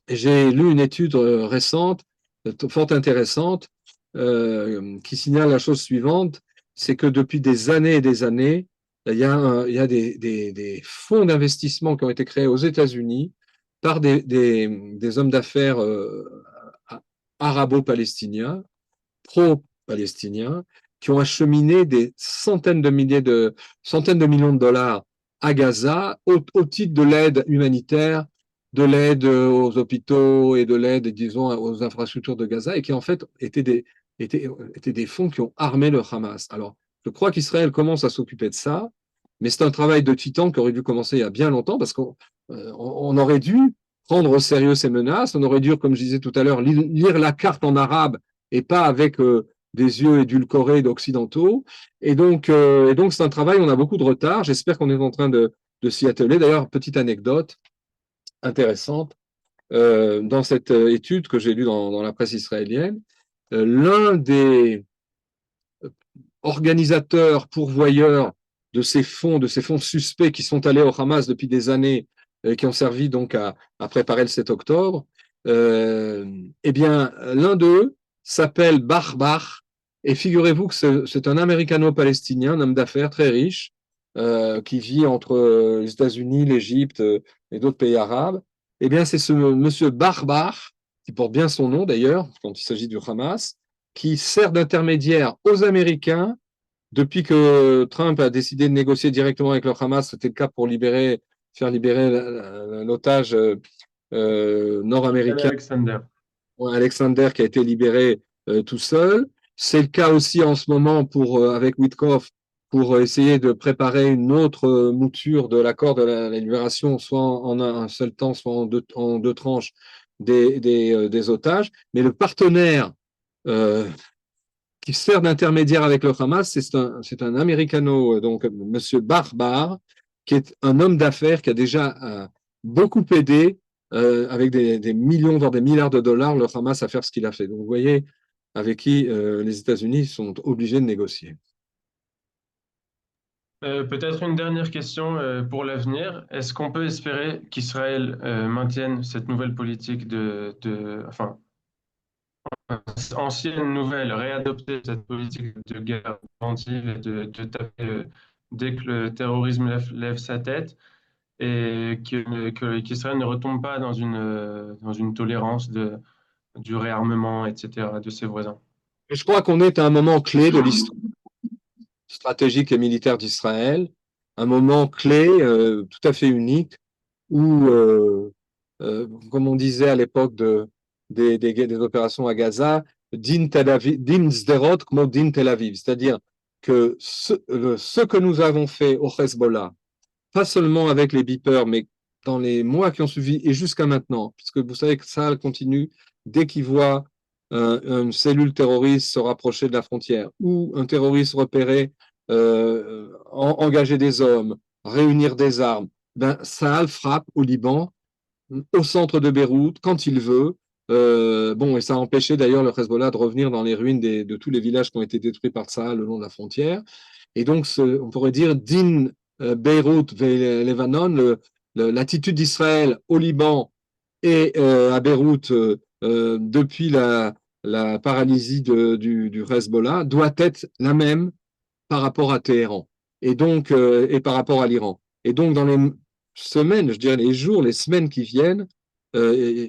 Speaker 2: j'ai lu une étude récente, fort intéressante, qui signale la chose suivante, c'est que depuis des années et des années, il y a des fonds d'investissement qui ont été créés aux États-Unis par des hommes d'affaires arabo-palestiniens, pro-palestiniens, qui ont acheminé des centaines de millions de dollars à Gaza au titre de l'aide humanitaire, de l'aide aux hôpitaux et de l'aide, disons, aux infrastructures de Gaza, et qui en fait étaient des fonds qui ont armé le Hamas. Alors, je crois qu'Israël commence à s'occuper de ça, mais c'est un travail de titan qui aurait dû commencer il y a bien longtemps, parce qu'on aurait dû prendre au sérieux ces menaces, on aurait dû, comme je disais tout à l'heure, lire la carte en arabe et pas avec des yeux édulcorés d'occidentaux. Et donc c'est un travail, on a beaucoup de retard. J'espère qu'on est en train de s'y atteler. D'ailleurs, petite anecdote intéressante, dans cette étude que j'ai lue dans la presse israélienne, l'un des organisateurs, pourvoyeurs de ces fonds suspects qui sont allés au Hamas depuis des années, qui ont servi donc à préparer le 7 octobre, eh bien, l'un d'eux s'appelle Barbach, et figurez-vous que c'est un américano-palestinien, un homme d'affaires très riche, qui vit entre les États-Unis, l'Égypte et d'autres pays arabes. Eh bien, c'est ce monsieur Barbach, qui porte bien son nom d'ailleurs, quand il s'agit du Hamas, qui sert d'intermédiaire aux Américains depuis que Trump a décidé de négocier directement avec le Hamas. C'était le cas pour faire libérer l'otage nord-américain,
Speaker 1: Alexander.
Speaker 2: Alexander, qui a été libéré tout seul. C'est le cas aussi en ce moment avec Witkoff pour essayer de préparer une autre mouture de l'accord de la libération, soit en un seul temps, soit en deux tranches des otages. Mais le partenaire qui sert d'intermédiaire avec le Hamas, c'est un Américano, donc Monsieur Barbar, qui est un homme d'affaires qui a déjà beaucoup aidé avec des millions, voire des milliards de dollars, le Hamas à faire ce qu'il a fait. Donc vous voyez avec qui les États-Unis sont obligés de négocier.
Speaker 1: Peut-être une dernière question pour l'avenir. Est-ce qu'on peut espérer qu'Israël maintienne cette nouvelle politique enfin, ancienne, nouvelle, réadopter cette politique de guerre préventive et de taper dès que le terrorisme lève sa tête et qu'Israël ne retombe pas dans une tolérance du réarmement, etc., de ses voisins?
Speaker 2: Et je crois qu'on est à un moment clé de l'histoire stratégique et militaire d'Israël, un moment clé tout à fait unique où, comme on disait à l'époque des opérations à Gaza, din Tel Aviv, din Sderot, kmo din Tel Aviv, c'est-à-dire que ce que nous avons fait au Hezbollah, pas seulement avec les beepers, mais dans les mois qui ont suivi et jusqu'à maintenant, puisque vous savez que ça continue dès qu'il voit une cellule terroriste se rapprocher de la frontière ou un terroriste repéré engager des hommes, réunir des armes, ben, ça frappe au Liban, au centre de Beyrouth, quand il veut. Bon, et ça a empêché d'ailleurs le Hezbollah de revenir dans les ruines de tous les villages qui ont été détruits par ça le long de la frontière. Et donc, on pourrait dire, din Beyrouth, Lebanon, l'attitude d'Israël au Liban et à Beyrouth depuis la paralysie du Hezbollah doit être la même par rapport à Téhéran et donc et par rapport à l'Iran. Et donc dans les semaines, je dirais les jours, les semaines qui viennent, euh,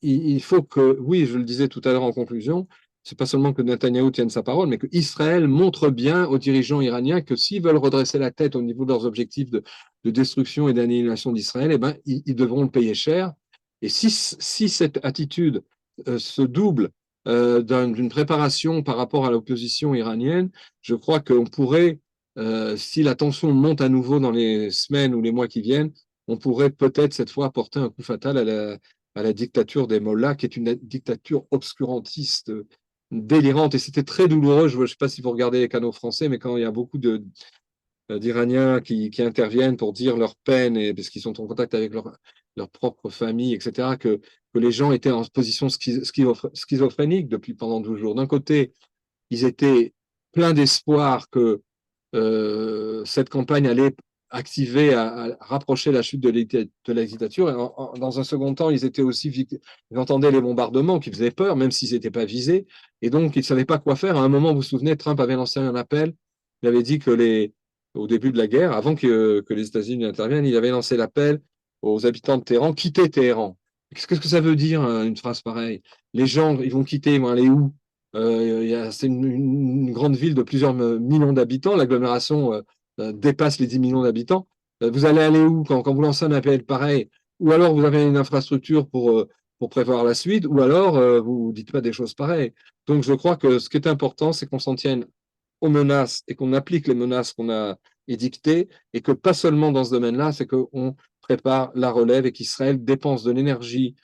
Speaker 2: il faut que, oui, je le disais tout à l'heure en conclusion, c'est pas seulement que Netanyahou tienne sa parole, mais que Israël montre bien aux dirigeants iraniens que s'ils veulent redresser la tête au niveau de leurs objectifs de destruction et d'annihilation d'Israël, eh ben, ils devront le payer cher. Et si cette attitude se double d'une préparation par rapport à l'opposition iranienne, je crois qu'on pourrait, si la tension monte à nouveau dans les semaines ou les mois qui viennent, on pourrait peut-être cette fois porter un coup fatal à la dictature des Mollahs, qui est une dictature obscurantiste, délirante. Et c'était très douloureux. Je ne sais pas si vous regardez les canaux français, mais quand il y a beaucoup d'Iraniens qui interviennent pour dire leur peine, et, parce qu'ils sont en contact avec leur propre famille, etc., que les gens étaient en position schizophrénique depuis pendant 12 jours. D'un côté, ils étaient pleins d'espoir que cette campagne allait activer, à rapprocher la chute de la dictature. Et dans un second temps, ils étaient aussi, ils entendaient les bombardements qui faisaient peur, même s'ils n'étaient pas visés. Et donc, ils ne savaient pas quoi faire. À un moment, vous vous souvenez, Trump avait lancé un appel. Il avait dit que au début de la guerre, avant que les États-Unis interviennent, il avait lancé l'appel aux habitants de Téhéran, quitter Téhéran. Qu'est-ce que ça veut dire, une phrase pareille? Les gens, ils vont quitter, ils vont aller où? C'est une grande ville de plusieurs millions d'habitants, l'agglomération dépasse les 10 millions d'habitants. Vous allez aller où quand vous lancez un appel pareil? Ou alors vous avez une infrastructure pour prévoir la suite, ou alors vous ne dites pas des choses pareilles. Donc je crois que ce qui est important, c'est qu'on s'en tienne aux menaces et qu'on applique les menaces qu'on a édictées, et que pas seulement dans ce domaine-là, c'est qu'on prépare la relève et qu'Israël dépense de l'énergie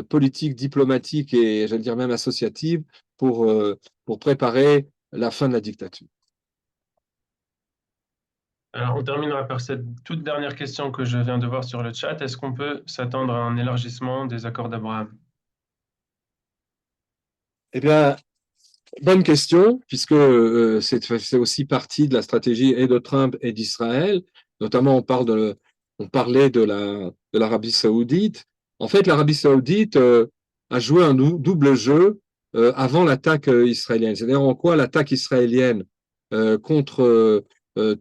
Speaker 2: politique, diplomatique et, j'allais dire même associative pour préparer la fin de la dictature.
Speaker 1: Alors, on terminera par cette toute dernière question que je viens de voir sur le chat. Est-ce qu'on peut s'attendre à un élargissement des accords d'Abraham?
Speaker 2: Eh bien, bonne question, puisque c'est aussi partie de la stratégie et de Trump et d'Israël. Notamment, on parlait de l'Arabie Saoudite. En fait, l'Arabie Saoudite a joué un double jeu avant l'attaque israélienne. C'est-à-dire en quoi l'attaque israélienne contre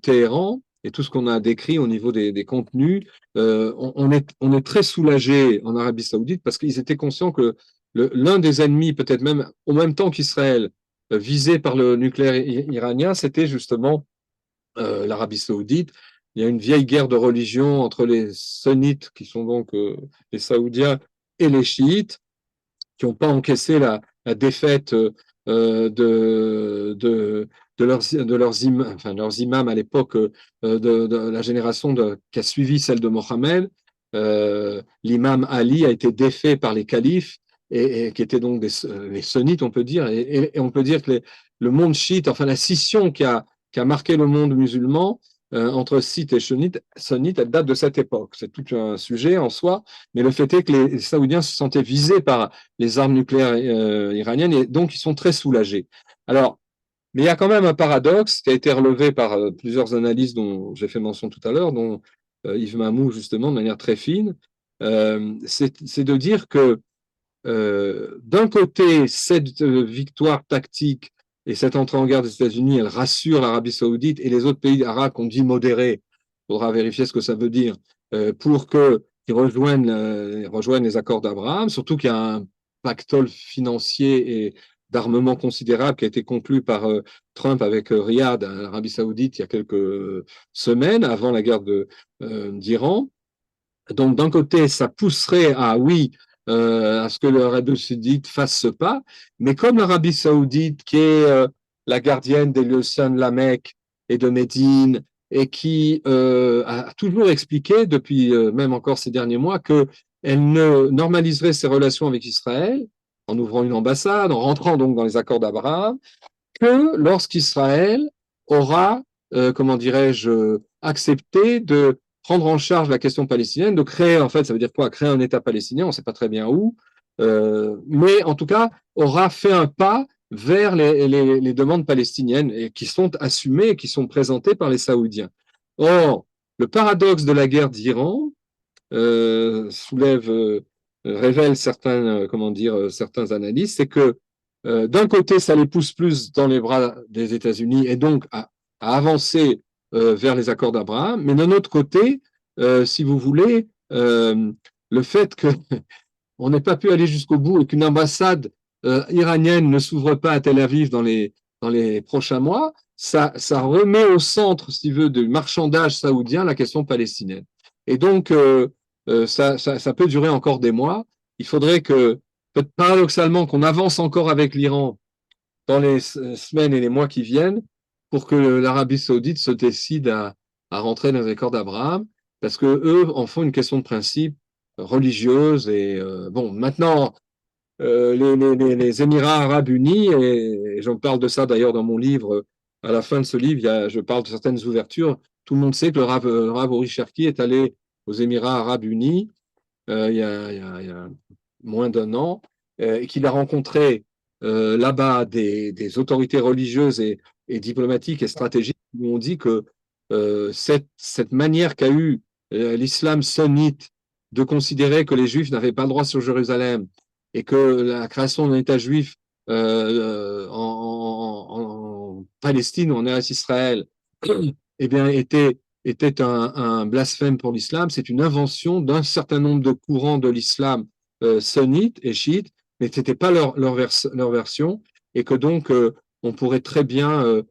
Speaker 2: Téhéran et tout ce qu'on a décrit au niveau des contenus, on est très soulagé en Arabie Saoudite parce qu'ils étaient conscients que l'un des ennemis, peut-être même au même temps qu'Israël, visé par le nucléaire iranien, c'était justement l'Arabie Saoudite. Il y a une vieille guerre de religion entre les sunnites, qui sont donc les Saoudiens, et les chiites, qui n'ont pas encaissé la défaite leurs imams à l'époque de la génération qui a suivi celle de Mohammed. L'imam Ali a été défait par les califes, et qui étaient donc les sunnites, on peut dire, et on peut dire que le monde chiite, enfin la scission qui a marqué le monde musulman entre sites et sunnites, elle date de cette époque. C'est tout un sujet en soi, mais le fait est que les Saoudiens se sentaient visés par les armes nucléaires iraniennes, et donc ils sont très soulagés. Alors, mais il y a quand même un paradoxe qui a été relevé par plusieurs analystes dont j'ai fait mention tout à l'heure, dont Yves Mamou justement de manière très fine, c'est de dire que d'un côté, cette victoire tactique et cette entrée en guerre des États-Unis, elle rassure l'Arabie Saoudite et les autres pays arabes qu'on dit modérés. Il faudra vérifier ce que ça veut dire pour qu'ils rejoignent les accords d'Abraham, surtout qu'il y a un pactole financier et d'armement considérable qui a été conclu par Trump avec Riyad, l'Arabie Saoudite, il y a quelques semaines avant la guerre d'Iran. Donc, d'un côté, ça pousserait oui, à ce que l'Arabie Saoudite fasse ce pas, mais comme l'Arabie Saoudite, qui est la gardienne des lieux saints de la Mecque et de Médine, et qui a toujours expliqué, depuis même encore ces derniers mois, qu'elle ne normaliserait ses relations avec Israël, en ouvrant une ambassade, en rentrant donc dans les accords d'Abraham, que lorsqu'Israël aura, comment dirais-je, accepté de prendre en charge la question palestinienne, de créer, en fait, ça veut dire quoi? Créer un État palestinien, on ne sait pas très bien où, mais en tout cas, aura fait un pas vers les demandes palestiniennes, et qui sont assumées et qui sont présentées par les Saoudiens. Or, le paradoxe de la guerre d'Iran révèle comment dire, certains analystes, c'est que d'un côté, ça les pousse plus dans les bras des États-Unis, et donc à avancer vers les accords d'Abraham, mais d'un autre côté, si vous voulez, le fait qu'on n'ait pas pu aller jusqu'au bout et qu'une ambassade iranienne ne s'ouvre pas à Tel Aviv dans les prochains mois, ça remet au centre, si tu veux, du marchandage saoudien la question palestinienne. Et donc, ça peut durer encore des mois. Il faudrait paradoxalement, qu'on avance encore avec l'Iran dans les semaines et les mois qui viennent, pour que l'Arabie Saoudite se décide à rentrer dans les accords d'Abraham, parce que eux en font une question de principe religieuse. Et bon, maintenant, les Émirats arabes unis, et j'en parle de ça d'ailleurs dans mon livre, à la fin de ce livre, je parle de certaines ouvertures. Tout le monde sait que le Rav Ori Cherki est allé aux Émirats arabes unis il y a moins d'un an, et qu'il a rencontré là-bas des autorités religieuses et diplomatiques et stratégiques qui lui ont dit que cette manière qu'a eu l'islam sunnite de considérer que les Juifs n'avaient pas le droit sur Jérusalem, et que la création d'un État juif en Palestine ou en Eretz Israël eh bien, était un blasphème pour l'islam. C'est une invention d'un certain nombre de courants de l'islam sunnite et chiite, mais ce n'était pas leur version, et que donc on pourrait très bien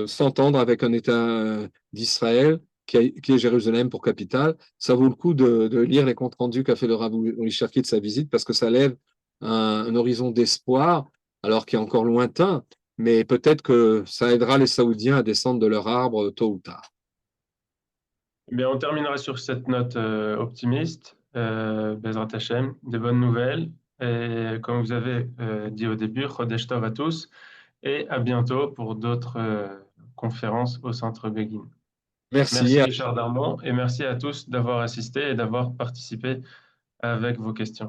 Speaker 2: s'entendre avec un État d'Israël qui est Jérusalem pour capitale. Ça vaut le coup de lire les comptes rendus qu'a fait le Rav Uri Cherki de sa visite, parce que ça lève un horizon d'espoir, alors qu'il est encore lointain, mais peut-être que ça aidera les Saoudiens à descendre de leur arbre tôt ou tard.
Speaker 1: Eh bien, on terminera sur cette note optimiste. Bezrat Hashem, des bonnes nouvelles. Et comme vous avez dit au début, Chodesh Tov à tous et à bientôt pour d'autres conférences au Centre Begin.
Speaker 2: Merci.
Speaker 1: Merci Richard Darmon et merci à tous d'avoir assisté et d'avoir participé avec vos questions.